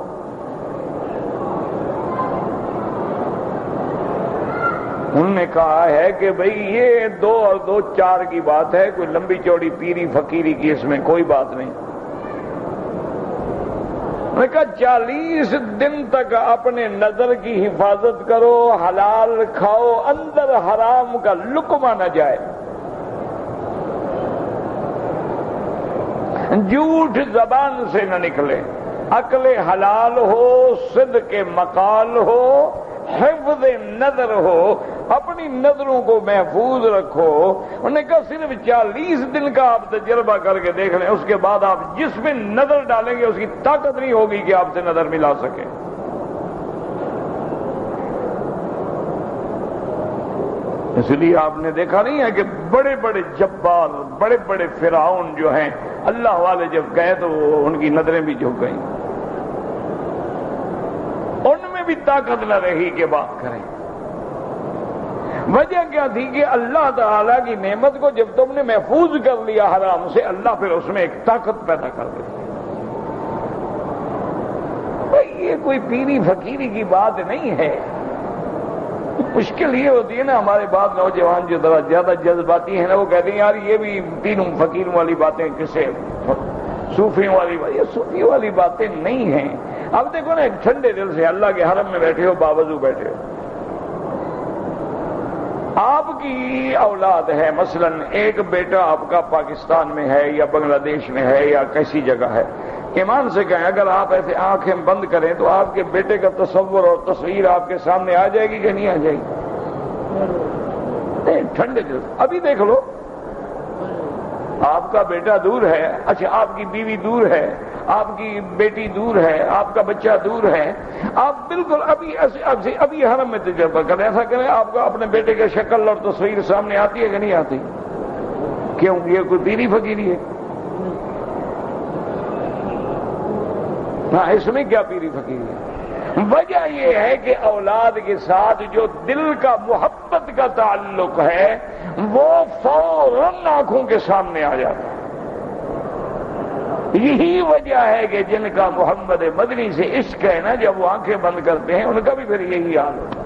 Speaker 1: انہوں نے کہا ہے کہ بھئی یہ 2 اور 2 4 کی بات ہے، کوئی لمبی چوڑی پیری فقیری کی اس میں کوئی بات نہیں. انہوں نے کہا 40 دن تک اپنے نظر کی حفاظت کرو، حلال کھاؤ، اندر حرام کا لقمہ نہ جائے، جھوٹ زبان سے نہ نکلے، عقل حلال ہو، صدق مقال ہو، حفظ نظر ہو، اپنی نظروں کو محفوظ رکھو. انہوں نے کہا صرف 40 دن کا آپ تجربہ کر کے دیکھ لیں، اس کے بعد آپ جس میں نظر ڈالیں گے اس کی طاقت نہیں ہوگی کہ آپ سے نظر ملا سکے. اس لیے آپ نے دیکھا نہیں ہے کہ بڑے بڑے جبار، بڑے بڑے فرعون جو ہیں، اللہ والے جب گئے تو ان کی نظریں بھی جھک گئیں، ان میں بھی طاقت نہ رہی کہ بات کریں۔ وجہ کیا تھی کہ اللہ تعالیٰ کی نعمت کو جب تم نے محفوظ کر لیا حرام سے، اللہ پھر اس میں ایک طاقت پیدا کر دیتا۔ یہ کوئی پیری فقیری کی بات نہیں ہے۔ مشکل یہ ہوتی ہے نا، ہمارے بعض نوجوان جو ذرا زیادہ جذباتی ہیں نا، وہ کہتے ہیں یار یہ بھی پیروں فقیروں والی باتیں کسے، صوفیوں والی بات، یہ صوفی والی باتیں نہیں ہیں۔ اب دیکھو نا، ایک ٹھنڈے دل سے اللہ کے حرم میں بیٹھے ہو، باوضو بیٹھے ہو، آپ کی اولاد ہے، مثلا ایک بیٹا آپ کا پاکستان میں ہے یا بنگلہ دیش میں ہے یا کیسی جگہ ہے، ایمان سے کہیں اگر آپ ایسے آنکھیں بند کریں تو آپ کے بیٹے کا تصور اور تصویر آپ کے سامنے آ جائے گی کہ نہیں آ جائے گی؟ ٹھنڈے دل ابھی دیکھ لو، آپ کا بیٹا دور ہے، اچھا آپ کی بیوی دور ہے، آپ کی بیٹی دور ہے، آپ کا بچہ دور ہے، آپ بالکل ابھی حرم میں تجربہ کریں، ایسا کریں آپ کا اپنے بیٹے کا شکل اور تصویر سامنے آتی ہے کہ نہیں آتی؟ کیوں؟ یہ کوئی پیری فقیری ہے؟ ہاں، اس میں کیا پیری فقیری ہے؟ وجہ یہ ہے کہ اولاد کے ساتھ جو دل کا محبت کا تعلق ہے وہ فوراً آنکھوں کے سامنے آ جاتا ہے۔ یہی وجہ ہے کہ جن کا محمد مدنی سے عشق ہے نا، جب وہ آنکھیں بند کرتے ہیں ان کا بھی پھر یہی حال ہوتا ہے۔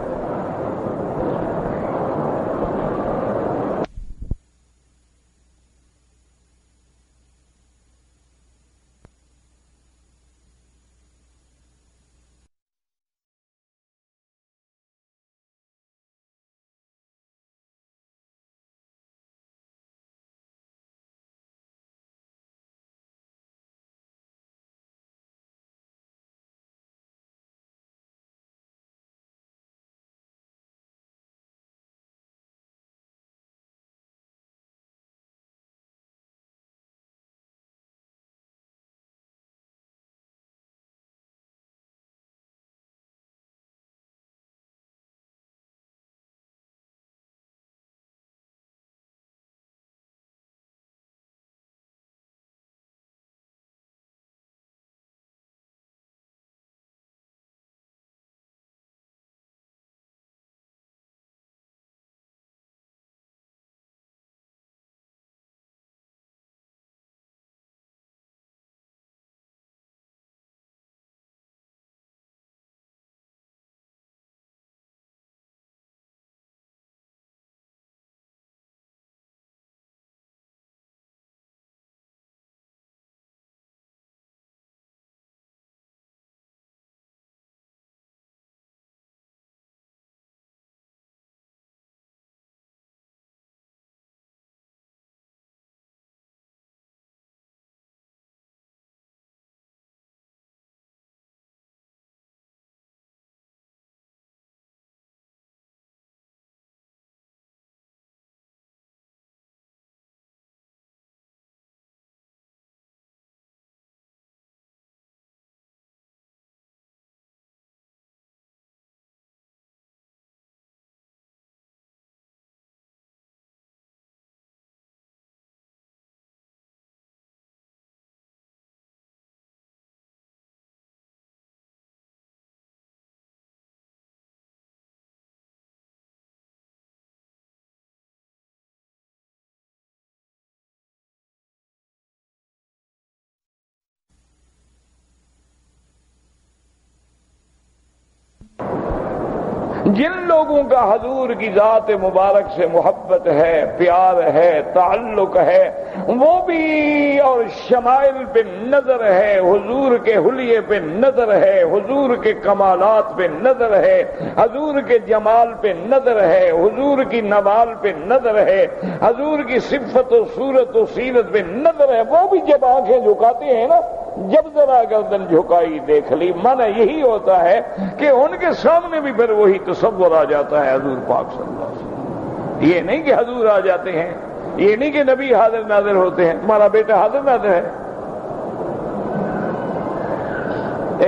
Speaker 1: جن لوگوں کا حضور کی ذات مبارک سے محبت ہے، پیار ہے، تعلق ہے، وہ بھی اور شمائل پہ نظر ہے، حضور کے حلیے پہ نظر ہے، حضور کے کمالات پہ نظر ہے، حضور کے جمال پہ نظر ہے، حضور کی نوال پہ نظر ہے، حضور کی صفت و صورت و سیرت پہ نظر ہے، وہ بھی جب آنکھیں جھکاتے ہیں نا، جب ذرا گردن جھکائی دیکھ لی، معنی یہی ہوتا ہے کہ ان کے سامنے بھی پھر وہی تصور آ جاتا ہے حضور پاک صلی اللہ علیہ وسلم۔ یہ نہیں کہ حضور آ جاتے ہیں، یہ نہیں کہ نبی حاضر ناظر ہوتے ہیں، تمہارا بیٹا حاضر ناظر ہے۔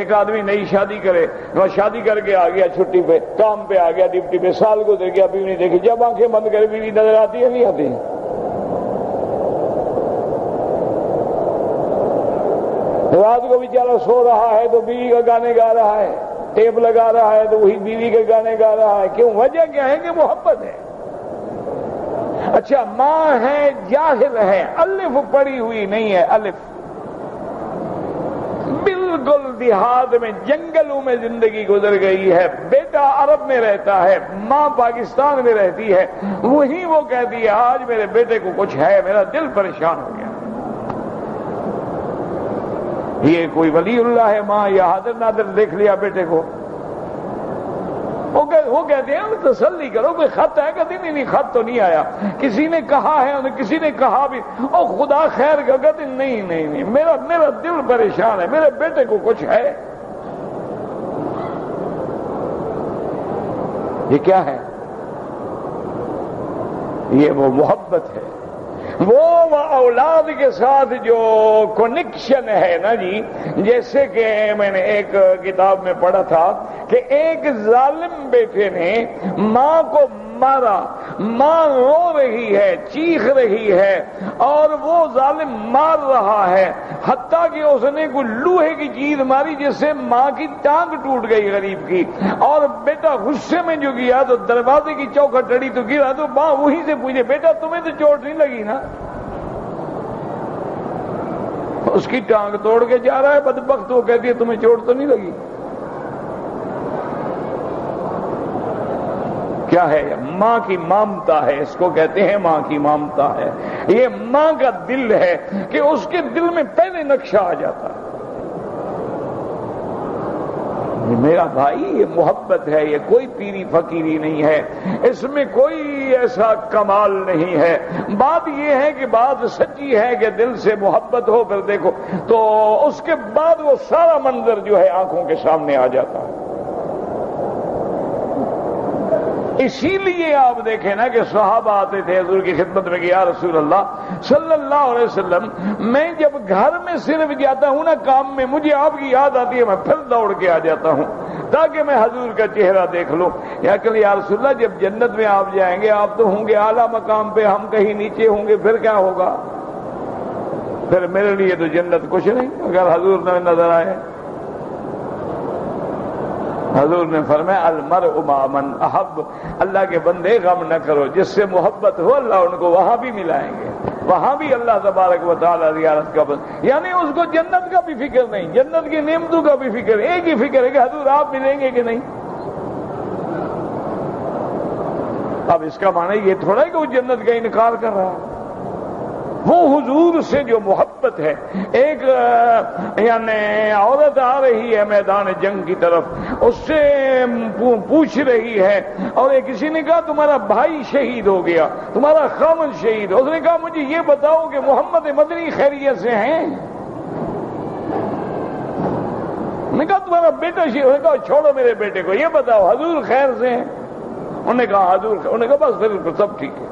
Speaker 1: ایک آدمی نئی شادی کرے، وہ شادی کر کے آ گیا چھٹی پہ، کام پہ آ گیا، ڈیوٹی پہ، سال گزر گیا، بیوی نہیں دیکھی، جب آنکھیں بند کرے بیوی نظر آتی ہے نہیں آتی؟ رات کو بیچارہ سو رہا ہے تو بیوی کا گانے گا رہا ہے، ٹیپ لگا رہا ہے تو وہی بیوی کے گانے گا رہا ہے، کیوں؟ وجہ کیا ہے کہ محبت ہے۔ اچھا ماں ہے جاہل ہے، الف پڑھی ہوئی نہیں ہے، الف بالکل دیہات میں جنگلوں میں زندگی گزر گئی ہے، بیٹا عرب میں رہتا ہے، ماں پاکستان میں رہتی ہے، وہیں وہ کہتی ہے آج میرے بیٹے کو کچھ ہے، میرا دل پریشان ہو گیا۔ یہ کوئی ولی اللہ ہے ماں یا حاضر نادر دیکھ لیا بیٹے کو؟ وہ کہتے ہیں تسلی کرو، کوئی خط ہے؟ کہتے نہیں خط تو نہیں آیا، کسی نے کہا ہے، کسی نے کہا بھی، او خدا خیر کا، کہتے نہیں میرا دل پریشان ہے، میرے بیٹے کو کچھ ہے۔ یہ کیا ہے؟ یہ وہ محبت ہے، وہ اولاد کے ساتھ جو کنیکشن ہے نا جی۔ جیسے کہ میں نے ایک کتاب میں پڑھا تھا کہ ایک ظالم بیٹے نے ماں کو مارا، ماں رو رہی ہے، چیخ رہی ہے، اور وہ ظالم مار رہا ہے، حتیٰ کہ اس نے کوئی لوہے کی چیز ماری جس سے ماں کی ٹانگ ٹوٹ گئی غریب کی، اور بیٹا غصے میں جو گیا تو دروازے کی چوکھٹ ٹڑی تو گرا، تو ماں وہیں سے پوچھے بیٹا تمہیں تو چوٹ نہیں لگی نا؟ اس کی ٹانگ توڑ کے جا رہا ہے بدبخت، وہ کہتی ہے تمہیں چوٹ تو نہیں لگی؟ کیا ہے؟ ماں کی مامتا ہے، اس کو کہتے ہیں ماں کی مامتا ہے۔ یہ ماں کا دل ہے کہ اس کے دل میں پہلے نقشہ آ جاتا ہے، میرا بھائی یہ محبت ہے، یہ کوئی پیری فقیری نہیں ہے، اس میں کوئی ایسا کمال نہیں ہے۔ بات یہ ہے کہ بات سچی ہے کہ دل سے محبت ہو، پھر دیکھو تو اس کے بعد وہ سارا منظر جو ہے آنکھوں کے سامنے آ جاتا ہے۔ اسی لیے آپ دیکھیں نا کہ صحابہ آتے تھے حضور کی خدمت میں کہ یا رسول اللہ صلی اللہ علیہ وسلم، میں جب گھر میں صرف جاتا ہوں نا کام میں، مجھے آپ کی یاد آتی ہے، میں پھر دوڑ کے آ جاتا ہوں تاکہ میں حضور کا چہرہ دیکھ لوں۔ یا کہ یا رسول اللہ جب جنت میں آپ جائیں گے، آپ تو ہوں گے اعلیٰ مقام پہ، ہم کہیں نیچے ہوں گے، پھر کیا ہوگا؟ پھر میرے لیے تو جنت کچھ نہیں اگر حضور نہ نظر آئے۔ حضور نے فرمایا المرء مع من احب، اللہ کے بندے غم نہ کرو، جس سے محبت ہو اللہ ان کو وہاں بھی ملائیں گے، وہاں بھی اللہ تبارک و تعالی زیارت کا یعنی اس کو جنت کا بھی فکر نہیں، جنت کی نعمتوں کا بھی فکر، ایک ہی فکر ہے کہ حضور آپ ملیں گے کہ نہیں۔ اب اس کا معنی یہ تھوڑا ہے کہ وہ جنت کا انکار کر رہا ہے، وہ حضور سے جو محبت ہے۔ ایک یعنی عورت آ رہی ہے میدان جنگ کی طرف، اس سے پوچھ رہی ہے، اور کسی نے کہا تمہارا بھائی شہید ہو گیا، تمہارا خامد شہید، اس نے کہا مجھے یہ بتاؤ کہ محمد مدنی خیریت سے ہیں؟ نے کہا تمہارا بیٹا شہید، انہوں نے کہا چھوڑو میرے بیٹے کو، یہ بتاؤ حضور خیر سے ہیں؟ انہوں نے کہا حضور خیر، انہوں نے کہا بس پھر سب ٹھیک ہے۔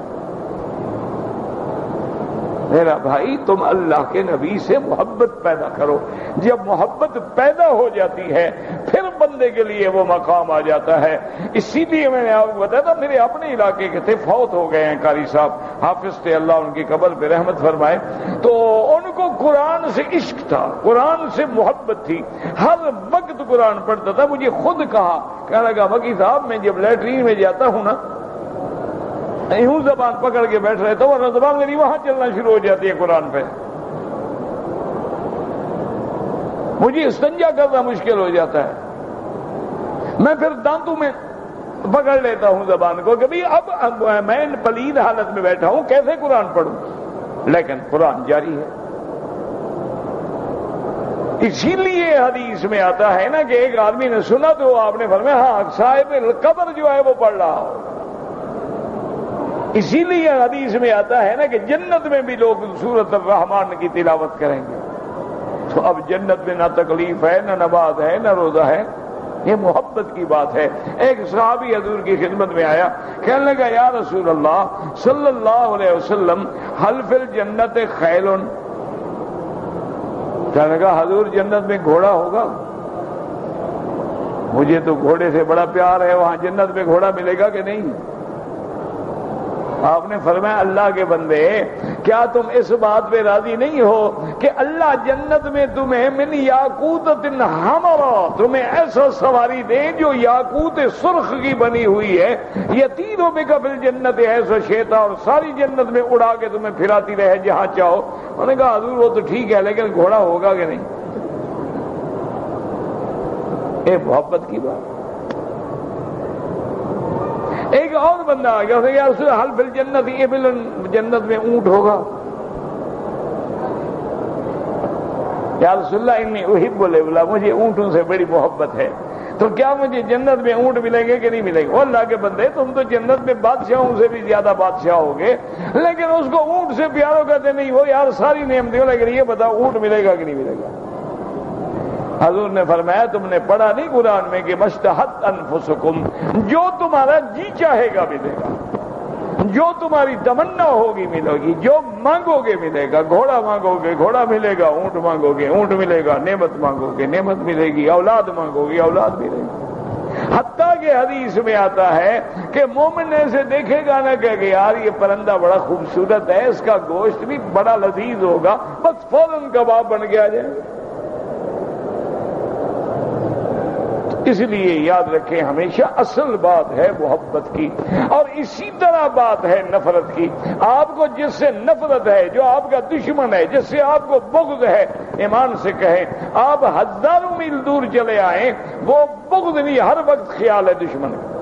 Speaker 1: میرا بھائی تم اللہ کے نبی سے محبت پیدا کرو، جب محبت پیدا ہو جاتی ہے پھر بندے کے لیے وہ مقام آ جاتا ہے۔ اسی لیے میں نے آپ کو بتایا تھا، میرے اپنے علاقے کے تھے، فوت ہو گئے ہیں قاری صاحب، حافظ تھے، اللہ ان کی قبر پہ رحمت فرمائے، تو ان کو قرآن سے عشق تھا، قرآن سے محبت تھی، ہر وقت قرآن پڑھتا تھا۔ مجھے خود کہا، کہنے لگا وکی صاحب میں جب لیٹرین میں جاتا ہوں نا، یوں زبان پکڑ کے بیٹھ رہے تو ورنہ زبان میری وہاں چلنا شروع ہو جاتی ہے قرآن پہ، مجھے استنجا کرنا مشکل ہو جاتا ہے، میں پھر دانتوں میں پکڑ لیتا ہوں زبان کو کہ بھئی اب میں پلید حالت میں بیٹھا ہوں، کیسے قرآن پڑھوں، لیکن قرآن جاری ہے۔ اسی لیے حدیث میں آتا ہے نا کہ ایک آدمی نے سنا تو آپ نے فرمایا ہاں صاحب القبر جو ہے وہ پڑھ رہا ہو۔ اسی لیے حدیث میں آتا ہے نا کہ جنت میں بھی لوگ سورۃ الرحمن کی تلاوت کریں گے، تو اب جنت میں نہ تکلیف ہے، نہ نماز ہے، نہ روزہ ہے، یہ محبت کی بات ہے۔ ایک صحابی حضور کی خدمت میں آیا، کہنے لگا یا رسول اللہ صلی اللہ علیہ وسلم هل فی الجنت خیل، کہنے لگا حضور جنت میں گھوڑا ہوگا؟ مجھے تو گھوڑے سے بڑا پیار ہے، وہاں جنت میں گھوڑا ملے گا کہ نہیں؟ آپ نے فرمایا اللہ کے بندے کیا تم اس بات پہ راضی نہیں ہو کہ اللہ جنت میں تمہیں من یاقوتۃ حمرا، تمہیں ایسا سواری دے جو یاقوت سرخ کی بنی ہوئی ہے، یطیر بک فی الجنت ایسا شیتا، اور ساری جنت میں اڑا کے تمہیں پھراتی رہے جہاں چاہو۔ انہوں نے کہا حضور وہ تو ٹھیک ہے لیکن گھوڑا ہوگا کہ نہیں؟ اے محبت کی بات۔ ایک اور بندہ آ گیا، یا رسول اللہ حل فی الجنت ابل، جنت میں اونٹ ہوگا؟ یا رسول اللہ انی احب الابل، مجھے اونٹوں سے بڑی محبت ہے، تو کیا مجھے جنت میں اونٹ ملیں گے کہ نہیں ملیں گے؟ اللہ کے بندے تم تو جنت میں بادشاہوں سے بھی زیادہ بادشاہ ہوگے، لیکن اس کو اونٹ سے پیارو کہتے نہیں، وہ یار ساری نعمتیں ہو، لیکن یہ بتاؤ اونٹ ملے گا کہ نہیں ملے گا؟ حضور نے فرمایا تم نے پڑھا نہیں قرآن میں کہ مشتہت انفسکم، جو تمہارا جی چاہے گا ملے گا، جو تمہاری تمنا ہوگی ملے گی، جو مانگو گے ملے گا۔ گھوڑا مانگو گے گھوڑا ملے گا، اونٹ مانگو گے اونٹ ملے گا، نعمت مانگو گے نعمت ملے گی، اولاد مانگو گے اولاد ملے گی۔ حتیٰ کہ حدیث میں آتا ہے کہ مومن ایسے دیکھے گا نہ کہ یار یہ پرندہ بڑا خوبصورت ہے، اس کا گوشت بھی بڑا لذیذ ہوگا، بس فوراً کباب بن کے آ جائے۔ اس لیے یاد رکھیں ہمیشہ اصل بات ہے محبت کی، اور اسی طرح بات ہے نفرت کی۔ آپ کو جس سے نفرت ہے، جو آپ کا دشمن ہے، جس سے آپ کو بغض ہے، ایمان سے کہیں آپ ہزاروں میل دور چلے آئیں، وہ بغض نہیں، ہر وقت خیال ہے دشمن کا۔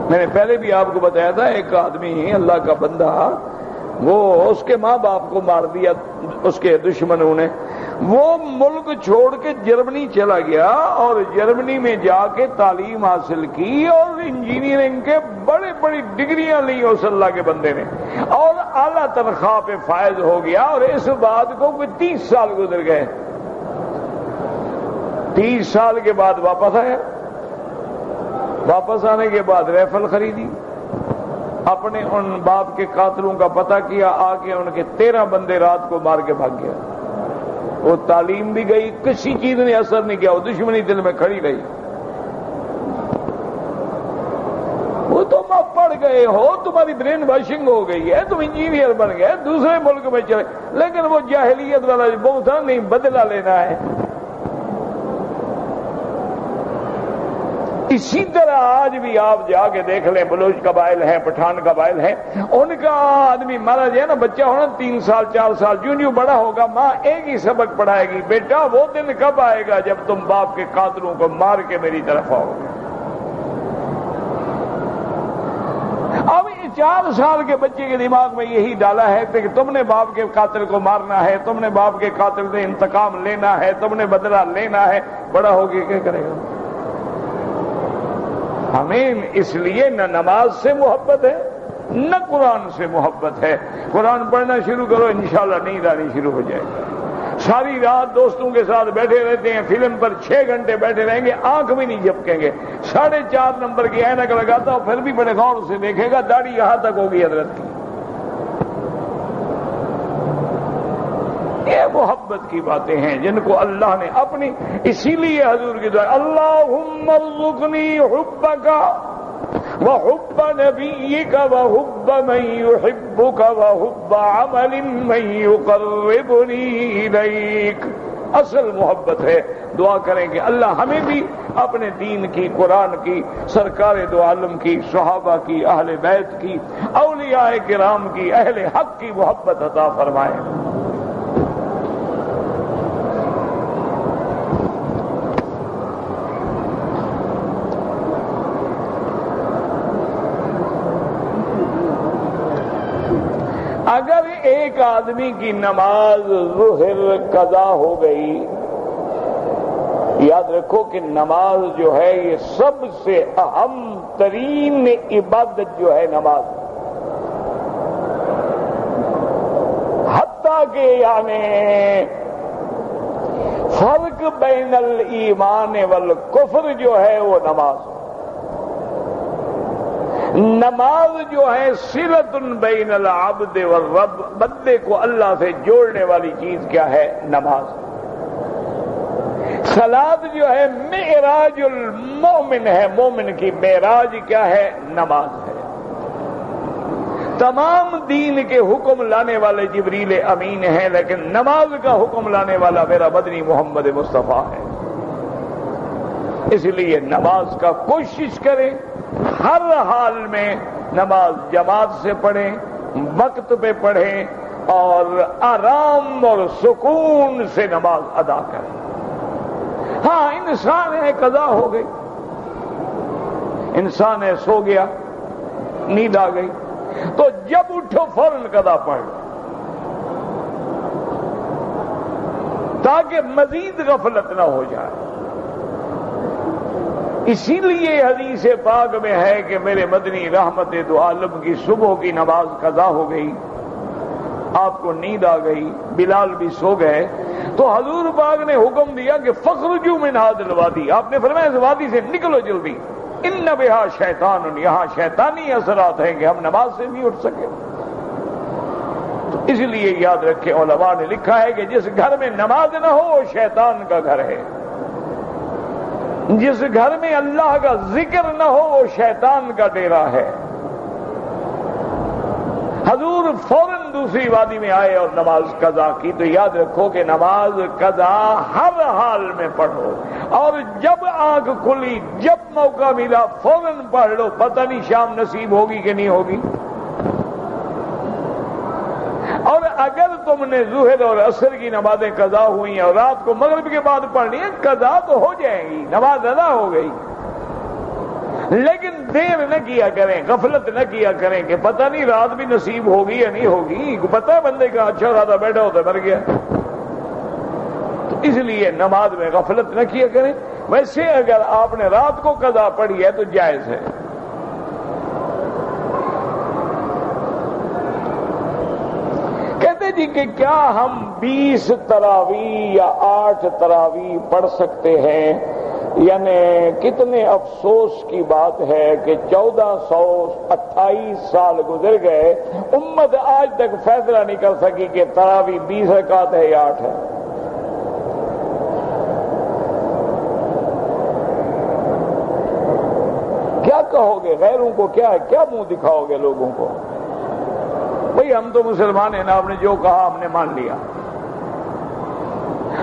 Speaker 1: میں نے پہلے بھی آپ کو بتایا تھا، ایک آدمی اللہ کا بندہ، وہ اس کے ماں باپ کو مار دیا اس کے دشمنوں نے، وہ ملک چھوڑ کے جرمنی چلا گیا اور جرمنی میں جا کے تعلیم حاصل کی اور انجینئرنگ کے بڑی بڑی ڈگریاں لی اس اللہ کے بندے نے، اور اعلیٰ تنخواہ پہ فائز ہو گیا، اور اس بات کو کوئی 30 سال گزر گئے۔ 30 سال کے بعد واپس آیا، واپس آنے کے بعد رائفل خریدی، اپنے ان باپ کے قاتلوں کا پتہ کیا، آ کے ان کے 13 بندے رات کو مار کے بھاگ گیا۔ وہ تعلیم بھی گئی، کسی چیز نے اثر نہیں کیا، وہ دشمنی دل میں کھڑی رہی۔ وہ تم اب پڑھ گئے ہو، تمہاری برین واشنگ ہو گئی ہے، تم انجینئر بن گئے، دوسرے ملک میں چلے، لیکن وہ جاہلیت والا بہت نہیں، بدلہ لینا ہے۔ اسی طرح آج بھی آپ جا کے دیکھ لیں، بلوچ قبائل ہیں، پٹھان قبائل ہیں، ان کا آدمی مارا جائے نا، بچہ ہونا 3 سال 4 سال، جو بڑا ہوگا ماں ایک ہی سبق پڑھائے گی، بیٹا وہ دن کب آئے گا جب تم باپ کے قاتلوں کو مار کے میری طرف آؤ گے۔ اب 4 سال کے بچے کے دماغ میں یہی ڈالا ہے کہ تم نے باپ کے قاتل کو مارنا ہے، تم نے باپ کے قاتل سے انتقام لینا ہے، تم نے بدلہ لینا ہے، بڑا ہو کے کیا کرے گا؟ ہمیں اس لیے نہ نماز سے محبت ہے نہ قرآن سے محبت ہے۔ قرآن پڑھنا شروع کرو، انشاءاللہ نیند آنی شروع ہو جائے گی۔ ساری رات دوستوں کے ساتھ بیٹھے رہتے ہیں، فلم پر 6 گھنٹے بیٹھے رہیں گے، آنکھ بھی نہیں جھپکیں گے، 4.5 نمبر کی اینک لگاتا ہو، پھر بھی بڑے غور سے دیکھے گا، داڑھی یہاں تک ہوگی حضرت کی۔ یہ محبت کی باتیں ہیں جن کو اللہ نے اپنی، اسی لیے حضور کی دعا اللہم ارزقنی حبک وحب نبیک وحب من یحبک وحب عمل من یقربنی الیک۔ اصل محبت ہے، دعا کریں کہ اللہ ہمیں بھی اپنے دین کی، قرآن کی، سرکار دو عالم کی، صحابہ کی، اہل بیت کی، اولیاء کرام کی، اہل حق کی محبت عطا فرمائے۔ اگر ایک آدمی کی نماز ظہر قضا ہو گئی، یاد رکھو کہ نماز جو ہے یہ سب سے اہم ترین عبادت جو ہے نماز، حتیٰ کہ یعنی فرق بین الایمان والکفر جو ہے وہ نماز، نماز جو ہے صلۃ بین العبد والرب، بندے کو اللہ سے جوڑنے والی چیز کیا ہے؟ نماز۔ صلاۃ جو ہے معراج المومن ہے، مومن کی معراج کیا ہے؟ نماز ہے۔ تمام دین کے حکم لانے والے جبریل امین ہیں، لیکن نماز کا حکم لانے والا میرا مدنی محمد مصطفیٰ ہے۔ اس لیے نماز کا کوشش کریں، ہر حال میں نماز جماعت سے پڑھیں، وقت پہ پڑھیں اور آرام اور سکون سے نماز ادا کریں۔ ہاں انسان ہے، قضا ہو گئی، انسان ہے سو گیا، نیند آ گئی، تو جب اٹھو فوراً قضا پڑھ لو تاکہ مزید غفلت نہ ہو جائے۔ اسی لیے حدیث پاک میں ہے کہ میرے مدنی رحمت دو عالم کی صبح کی نماز قضا ہو گئی، آپ کو نیند آ گئی، بلال بھی سو گئے، تو حضور پاک نے حکم دیا کہ فخرجوا من هذا الوادی، آپ نے فرمایا اس وادی سے نکلو جلدی، ان بہا شیطان، یہاں شیطانی اثرات ہیں کہ ہم نماز سے نہیں اٹھ سکے۔ تو اس لیے یاد رکھیں، علماء نے لکھا ہے کہ جس گھر میں نماز نہ ہو وہ شیطان کا گھر ہے، جس گھر میں اللہ کا ذکر نہ ہو وہ شیطان کا ڈیرا ہے۔ حضور فوراً دوسری وادی میں آئے اور نماز قضا کی، تو یاد رکھو کہ نماز قضا ہر حال میں پڑھو، اور جب آنکھ کھلی، جب موقع ملا فوراً پڑھ لو، پتہ نہیں شام نصیب ہوگی کہ نہیں ہوگی۔ اور اگر تم نے ظہر اور عصر کی نمازیں قضا ہوئی اور رات کو مغرب کے بعد پڑھنی ہے، قضا تو ہو جائے گی، نماز ادا ہو گئی، لیکن دیر نہ کیا کریں، غفلت نہ کیا کریں کہ پتہ نہیں رات بھی نصیب ہوگی یا نہیں ہوگی، پتہ ہے بندے کا اچھا خاصا بیٹھا ہوتا مر گیا۔ تو اس لیے نماز میں غفلت نہ کیا کریں۔ ویسے اگر آپ نے رات کو قضا پڑھی ہے تو جائز ہے۔ کہتے جی کہ کیا ہم 20 تراویح یا 8 تراویح پڑھ سکتے ہیں؟ یعنی کتنے افسوس کی بات ہے کہ 1428 سال گزر گئے، امت آج تک فیصلہ نہیں کر سکی کہ تراویح 20 رکعت ہے یا 8 ہے۔ کیا کہو گے غیروں کو؟ کیا منہ دکھاؤ گے لوگوں کو؟ بھئی ہم تو مسلمان ہیں نا، آپ نے جو کہا ہم نے مان لیا۔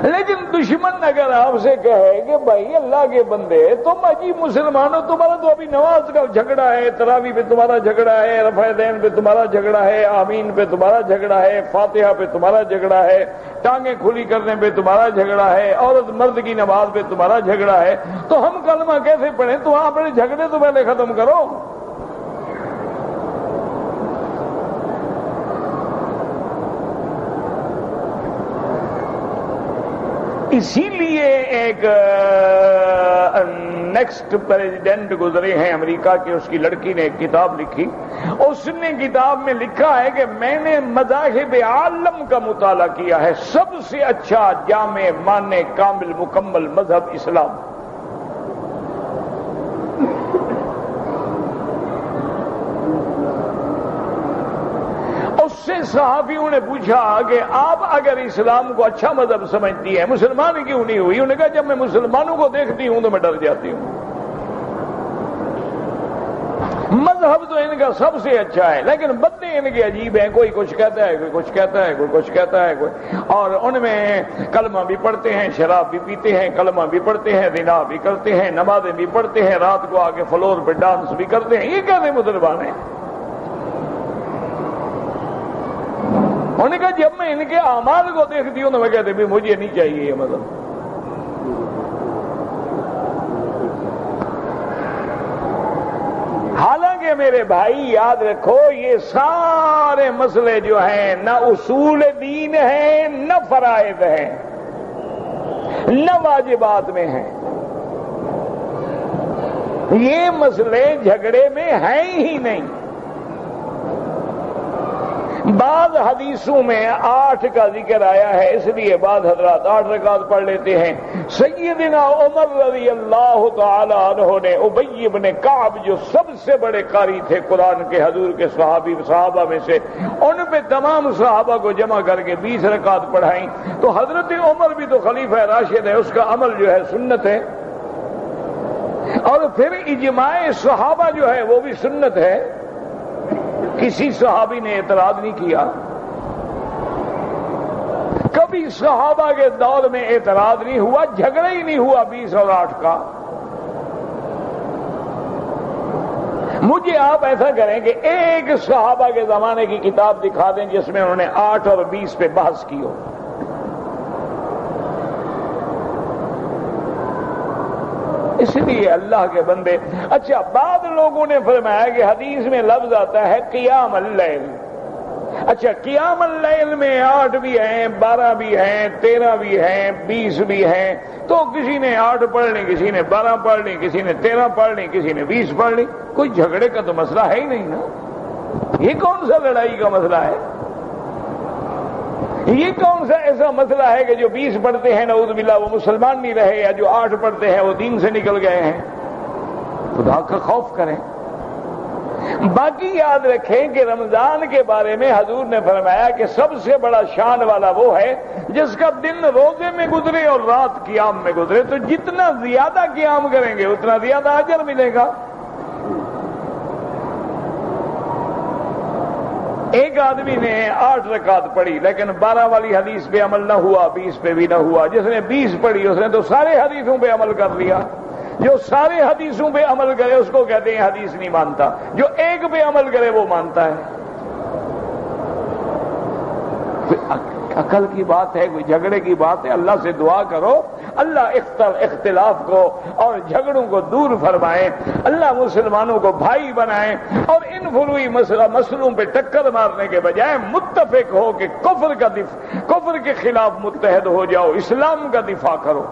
Speaker 1: لیکن دشمن اگر آپ سے کہے کہ بھائی اللہ کے بندے تم عجیب مسلمان ہو، تمہارا تو ابھی نماز کا جھگڑا ہے، تراویح پہ تمہارا جھگڑا ہے، رفع دین پہ تمہارا جھگڑا ہے، آمین پہ تمہارا جھگڑا ہے، فاتحہ پہ تمہارا جھگڑا ہے، ٹانگیں کھلی کرنے پہ تمہارا جھگڑا ہے، عورت مرد کی نماز پہ تمہارا جھگڑا ہے، تو ہم کلمہ کیسے پڑھیں؟ تو اپنے جھگڑے تو پہلے ختم کرو۔ اسی لیے ایک نیکسٹ پریزیڈنٹ گزرے ہیں امریکہ کے، اس کی لڑکی نے ایک کتاب لکھی، اس نے کتاب میں لکھا ہے کہ میں نے مذاہب عالم کا مطالعہ کیا ہے، سب سے اچھا جامع معنی کامل مکمل مذہب اسلام۔ اس سے صحابیوں نے پوچھا کہ آپ اگر اسلام کو اچھا مذہب سمجھتی ہے، مسلمان کیوں نہیں ہوئی؟ انہوں نے کہا جب میں مسلمانوں کو دیکھتی ہوں تو میں ڈر جاتی ہوں۔ مذہب تو ان کا سب سے اچھا ہے، لیکن بندے ان کے عجیب ہیں، کوئی کچھ کہتا ہے، کوئی کچھ کہتا ہے، کوئی کچھ کہتا ہے، اور ان میں کلمہ بھی پڑھتے ہیں، شراب بھی پیتے ہیں، کلمہ بھی پڑھتے ہیں، زنا بھی کرتے ہیں، نمازیں بھی پڑھتے ہیں، رات کو آگے فلور پہ ڈانس بھی کرتے ہیں۔ یہ کیسے مسلمان ہیں؟ انہوں نے کہا جب میں ان کے اعمال کو دیکھتی ہوں تو میں کہتے بھی مجھے نہیں چاہیے یہ مذہب۔ حالانکہ میرے بھائی یاد رکھو، یہ سارے مسئلے جو ہیں نہ اصول دین ہیں، نہ فرائض ہیں، نہ واجبات میں ہیں، یہ مسئلے جھگڑے میں ہیں ہی نہیں۔ بعض حدیثوں میں 8 کا ذکر آیا ہے، اس لیے بعض حضرات 8 رکعت پڑھ لیتے ہیں۔ سیدنا عمر رضی اللہ تعالی عنہ نے ابی بن کعب جو سب سے بڑے قاری تھے قرآن کے، حضور کے صحابہ میں سے، ان پہ تمام صحابہ کو جمع کر کے 20 رکعت پڑھائیں۔ تو حضرت عمر بھی تو خلیفہ راشد ہے، اس کا عمل جو ہے سنت ہے، اور پھر اجماع صحابہ جو ہے وہ بھی سنت ہے، کسی صحابی نے اعتراض نہیں کیا، کبھی صحابہ کے دور میں اعتراض نہیں ہوا، جھگڑا ہی نہیں ہوا 20 اور 8 کا۔ مجھے آپ ایسا کریں کہ ایک صحابہ کے زمانے کی کتاب دکھا دیں جس میں انہوں نے 8 اور 20 پہ بحث کی ہو۔ اس لیے اللہ کے بندے، اچھا بعض لوگوں نے فرمایا کہ حدیث میں لفظ آتا ہے قیام اللیل، اچھا قیام اللیل میں 8 بھی ہیں، 12 بھی ہیں، 13 بھی ہیں، 20 بھی ہیں، تو کسی نے 8 پڑھ لی، کسی نے 12 پڑھ لی، کسی نے 13 پڑھ لی، کسی نے 20 پڑھ لی، کوئی جھگڑے کا تو مسئلہ ہے ہی نہیں نا، یہ کون سا لڑائی کا مسئلہ ہے؟ یہ کون سا ایسا مسئلہ ہے کہ جو 20 پڑھتے ہیں نعوذ باللہ وہ مسلمان نہیں رہے، یا جو 8 پڑھتے ہیں وہ دین سے نکل گئے ہیں؟ خدا کا خوف کریں۔ باقی یاد رکھیں کہ رمضان کے بارے میں حضور نے فرمایا کہ سب سے بڑا شان والا وہ ہے جس کا دن روزے میں گزرے اور رات قیام میں گزرے، تو جتنا زیادہ قیام کریں گے اتنا زیادہ اجر ملے گا۔ ایک آدمی نے 8 رکعت پڑھی لیکن 12 والی حدیث پہ عمل نہ ہوا، 20 پہ بھی نہ ہوا۔ جس نے 20 پڑھی اس نے تو سارے حدیثوں پہ عمل کر لیا۔ جو سارے حدیثوں پہ عمل کرے اس کو کہتے ہیں حدیث نہیں مانتا، جو ایک پہ عمل کرے وہ مانتا ہے۔ عقل کی بات ہے، کوئی جھگڑے کی بات ہے؟ اللہ سے دعا کرو اللہ اختلاف کو اور جھگڑوں کو دور فرمائے، اللہ مسلمانوں کو بھائی بنائے، اور ان فروعی مسئلوں پہ ٹکر مارنے کے بجائے متفق ہو کہ کفر کے خلاف متحد ہو جاؤ، اسلام کا دفاع کرو۔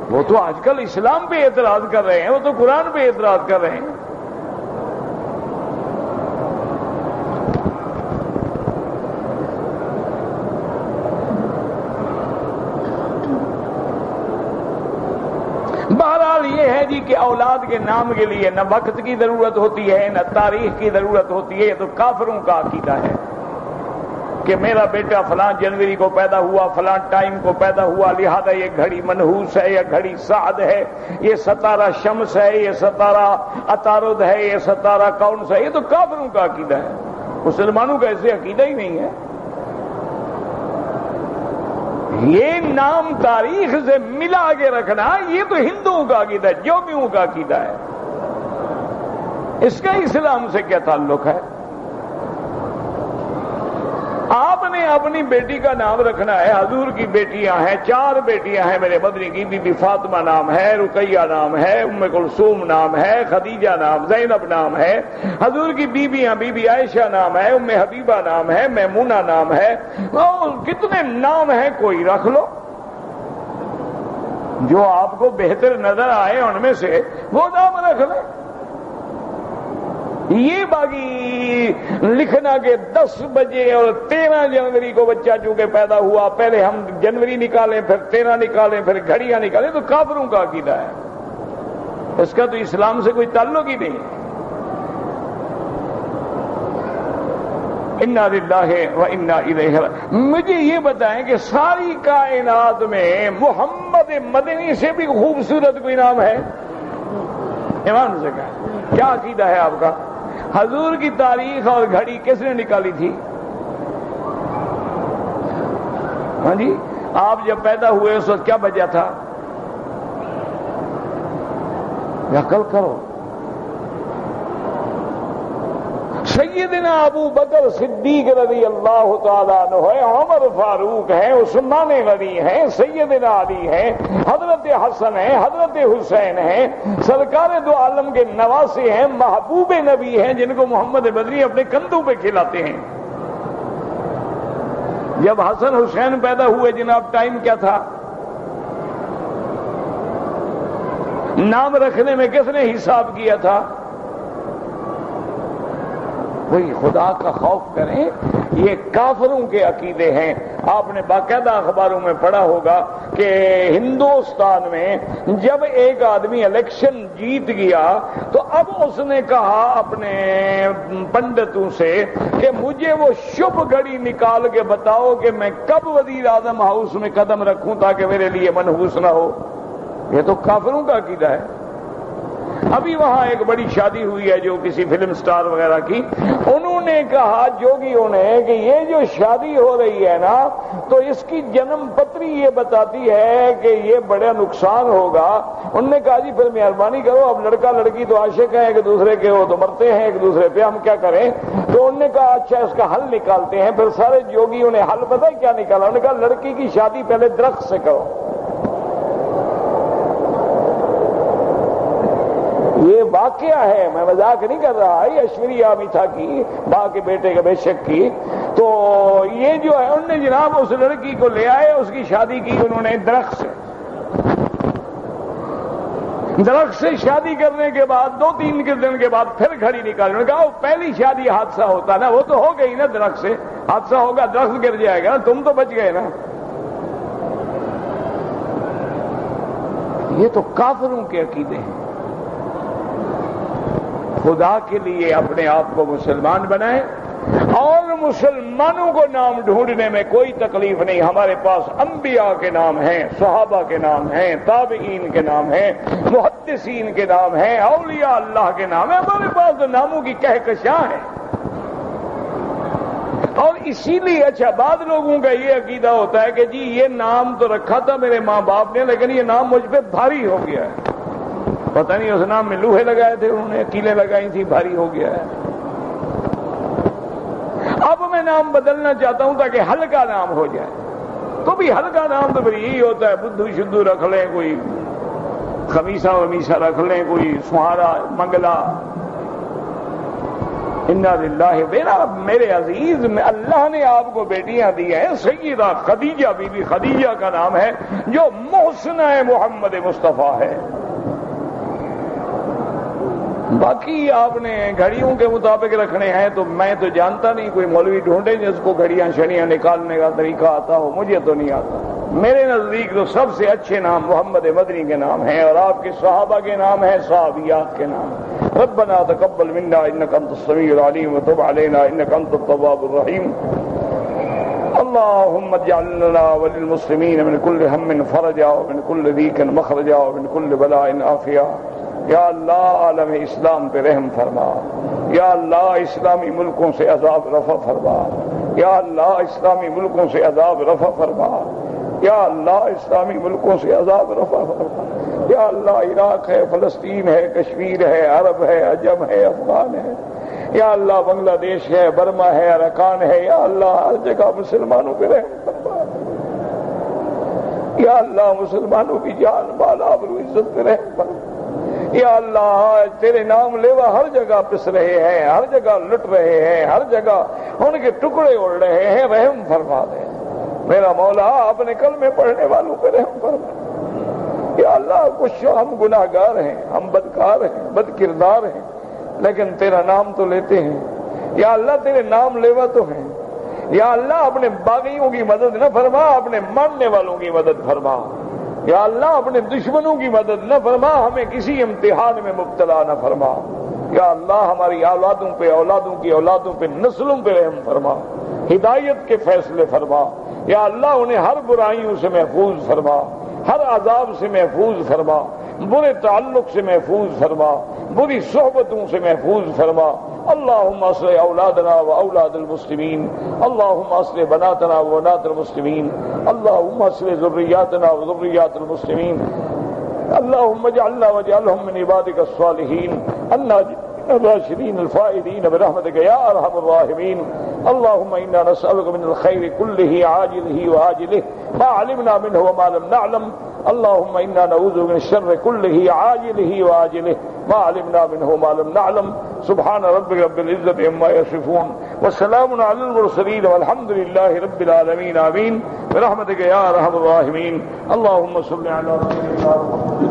Speaker 1: وہ تو آج کل اسلام پہ اعتراض کر رہے ہیں، وہ تو قرآن پہ اعتراض کر رہے ہیں۔ بہرحال یہ ہے جی کہ اولاد کے نام کے لیے نہ وقت کی ضرورت ہوتی ہے نہ تاریخ کی ضرورت ہوتی ہے، یہ تو کافروں کا عقیدہ ہے کہ میرا بیٹا فلاں جنوری کو پیدا ہوا، فلاں ٹائم کو پیدا ہوا، لہذا یہ گھڑی منحوس ہے، یہ گھڑی سعد ہے، یہ ستارہ شمس ہے، یہ ستارہ عطارد ہے، یہ ستارہ کون سا ہے۔ یہ تو کافروں کا عقیدہ ہے، مسلمانوں کا ایسے عقیدہ ہی نہیں ہے۔ یہ نام تاریخ سے ملا کے رکھنا یہ تو ہندوؤں کا عقیدہ ہے، جوگیوں کا عقیدہ ہے، اس کا اسلام سے کیا تعلق ہے؟ آپ نے اپنی بیٹی کا نام رکھنا ہے، حضور کی بیٹیاں ہیں، 4 بیٹیاں ہیں میرے مدنی کی، بی بی فاطمہ نام ہے، رقیہ نام ہے، ام کلثوم نام ہے، خدیجہ نام، زینب نام ہے، حضور کی بیویاں بی بی عائشہ نام ہے، ام حبیبہ نام ہے، میمونہ نام ہے، اور کتنے نام ہیں کوئی رکھ لو، جو آپ کو بہتر نظر آئے ان میں سے وہ نام رکھ لیں۔ یہ باقی لکھنا کہ 10 بجے اور 13 جنوری کو بچہ چونکہ پیدا ہوا، پہلے ہم جنوری نکالیں پھر 13 نکالیں پھر گھڑیاں نکالیں، تو کافروں کا عقیدہ ہے، اس کا تو اسلام سے کوئی تعلق ہی نہیں۔ انا للہ و انا الیہ راجعون۔ مجھے یہ بتائیں کہ ساری کائنات میں محمد مدنی سے بھی خوبصورت کوئی نام ہے؟ ایمان سے کہا، کیا عقیدہ ہے آپ کا؟ حضور کی تاریخ اور گھڑی کس نے نکالی تھی؟ ہاں جی، آپ جب پیدا ہوئے اس وقت کیا بجا تھا؟ عقل کرو۔ سیدنا ابو بکر صدیق رضی اللہ تعالیٰ عنہ ہے، عمر فاروق ہیں، عثمان غنی ہیں، سیدنا علی ہیں، حضرت حسن ہیں، حضرت حسین ہیں، سرکار دو عالم کے نواسے ہیں، محبوب نبی ہیں، جن کو محمد بدری اپنے کندھوں پہ کھلاتے ہیں۔ جب حسن حسین پیدا ہوئے جناب ٹائم کیا تھا؟ نام رکھنے میں کس نے حساب کیا تھا؟ کوئی خدا کا خوف کریں، یہ کافروں کے عقیدے ہیں۔ آپ نے باقاعدہ اخباروں میں پڑھا ہوگا کہ ہندوستان میں جب ایک آدمی الیکشن جیت گیا تو اب اس نے کہا اپنے پنڈتوں سے کہ مجھے وہ شبھ گھڑی نکال کے بتاؤ کہ میں کب وزیر اعظم ہاؤس میں قدم رکھوں تاکہ میرے لیے منحوس نہ ہو۔ یہ تو کافروں کا عقیدہ ہے۔ ابھی وہاں ایک بڑی شادی ہوئی ہے جو کسی فلم سٹار وغیرہ کی، انہوں نے کہا جوگیوں نے کہ یہ جو شادی ہو رہی ہے نا تو اس کی جنم پتری یہ بتاتی ہے کہ یہ بڑا نقصان ہوگا۔ انہوں نے کہا جی پھر مہربانی کرو، اب لڑکا لڑکی تو عاشق ہیں ایک دوسرے کے، وہ تو مرتے ہیں ایک دوسرے پہ، ہم کیا کریں؟ تو انہوں نے کہا اچھا اس کا حل نکالتے ہیں۔ پھر سارے جوگیوں نے حل پتہ ہے کیا نکالا؟ انہوں نے کہا لڑکی کی شادی پہلے درخت سے کرو۔ یہ واقعہ ہے، میں مذاق نہیں کر رہا، یہ ایشوریا میتھا کی ماں کے بیٹے کے بے شک کی۔ تو یہ جو ہے انہوں نے جناب اس لڑکی کو لے آئے، اس کی شادی کی انہوں نے درخت سے۔ درخت سے شادی کرنے کے بعد 2-3 دن کے بعد پھر گھڑی نکالی۔ انہوں نے کہا وہ پہلی شادی حادثہ ہوتا نا، وہ تو ہو گئی نا، درخت سے حادثہ ہوگا، درخت گر جائے گا، تم تو بچ گئے نا۔ یہ تو کافروں کے عقیدے ہیں۔ خدا کے لیے اپنے آپ کو مسلمان بنائیں، اور مسلمانوں کو نام ڈھونڈنے میں کوئی تکلیف نہیں۔ ہمارے پاس انبیاء کے نام ہیں، صحابہ کے نام ہیں، تابعین کے نام ہیں، محدثین کے نام ہیں، اولیاء اللہ کے نام ہیں۔ ہمارے پاس تو ناموں کی کہکشاں ہے۔ اور اسی لیے اچھا بعض لوگوں کا یہ عقیدہ ہوتا ہے کہ جی یہ نام تو رکھا تھا میرے ماں باپ نے، لیکن یہ نام مجھ پہ بھاری ہو گیا ہے، پتہ نہیں اس نام میں لوہے لگائے تھے انہوں نے، کیلیں لگائی تھی، بھاری ہو گیا ہے۔ اب میں نام بدلنا چاہتا ہوں تاکہ ہلکا نام ہو جائے۔ تو بھی ہلکا نام تو پھر یہی ہوتا ہے، بدھو شدھو رکھ لیں، کوئی خمیسہ ومیسہ رکھ لیں، کوئی سہارا منگلا۔ انا للہ میرے عزیز، میں اللہ نے آپ کو بیٹیاں دی ہیں، سیدہ خدیجہ بی بی خدیجہ کا نام ہے جو محسنہ محمد مصطفیٰ ہے۔ باقی آپ نے گھڑیوں کے مطابق رکھنے ہیں تو میں تو جانتا نہیں، کوئی مولوی ڈھونڈے جس کو گھڑیاں شڑیاں نکالنے کا طریقہ آتا ہو، مجھے تو نہیں آتا۔ میرے نزدیک تو سب سے اچھے نام محمد مدنی کے نام ہیں، اور آپ کے صحابہ کے نام ہیں، صحابیات کے نام۔ ربنا تقبل منا انک انت السمیع العلیم وتب علینا انک انت التواب الرحیم۔ اللهم اجعل لنا وللمسلمین من كل هم فرجا ومن كل ضيق مخرجا ومن كل بلاء عافیہ۔ یا اللہ عالم اسلام پہ رحم فرما، یا اللہ اسلامی ملکوں سے عذاب رفع فرما، یا اللہ اسلامی ملکوں سے عذاب رفع فرما، یا اللہ اسلامی ملکوں سے عذاب رفع فرما۔ یا اللہ عراق ہے، فلسطین ہے، کشمیر ہے، عرب ہے، عجم ہے، افغان ہے، یا اللہ بنگلہ دیش ہے، برما ہے، اراکان ہے، یا اللہ ہر جگہ مسلمانوں پہ رحم فرما۔ یا اللہ مسلمانوں کی جان مال آبرو عزت پہ رحم فرما۔ یا اللہ تیرے نام لیوا ہر جگہ پس رہے ہیں، ہر جگہ لٹ رہے ہیں، ہر جگہ ان کے ٹکڑے اڑ رہے ہیں، رحم فرما دے میرا مولا، اپنے کلمے پڑھنے والوں پہ رحم فرما۔ یا اللہ کچھ ہم گناہ گار ہیں، ہم بدکار ہیں، بد کردار ہیں، لیکن تیرا نام تو لیتے ہیں۔ یا اللہ تیرے نام لیوا تو ہیں۔ یا اللہ اپنے باغیوں کی مدد نہ فرما، اپنے ماننے والوں کی مدد فرما۔ یا اللہ اپنے دشمنوں کی مدد نہ فرما، ہمیں کسی امتحان میں مبتلا نہ فرما۔ یا اللہ ہماری اولادوں پہ، اولادوں کی اولادوں پہ، نسلوں پہ رحم فرما، ہدایت کے فیصلے فرما۔ یا اللہ انہیں ہر برائیوں سے محفوظ فرما، ہر عذاب سے محفوظ فرما، برے تعلق سے محفوظ فرما، بری صحبتوں سے محفوظ فرما۔ اللہم اصلح اولادنا و اولاد المسلمین، اللہم اصلح بناتنا و بنات المسلمین، اللہم اصلح ذریاتنا و ذریات المسلمین، اللہم اجعلنا واجعلہم من عبادک الصالحین الراشدین الفائزین برحمتک یا ارحم الراحمین۔ اللہم انا نسألک من الخیر کلہ عاجلہ وآجلہ ما علمنا منہ وما لم نعلم، اللہم انا نعوذ من الشر کلہ عاجلہ وآجلہ ما علمنا منہ وما لم نعلم۔ سبحان ربک رب العزت عما یصفون وسلام علی المرسلین والحمد للہ رب العالمین، آمین برحمتک یا ارحم الراحمین۔ اللہم صل علی رسول اللہ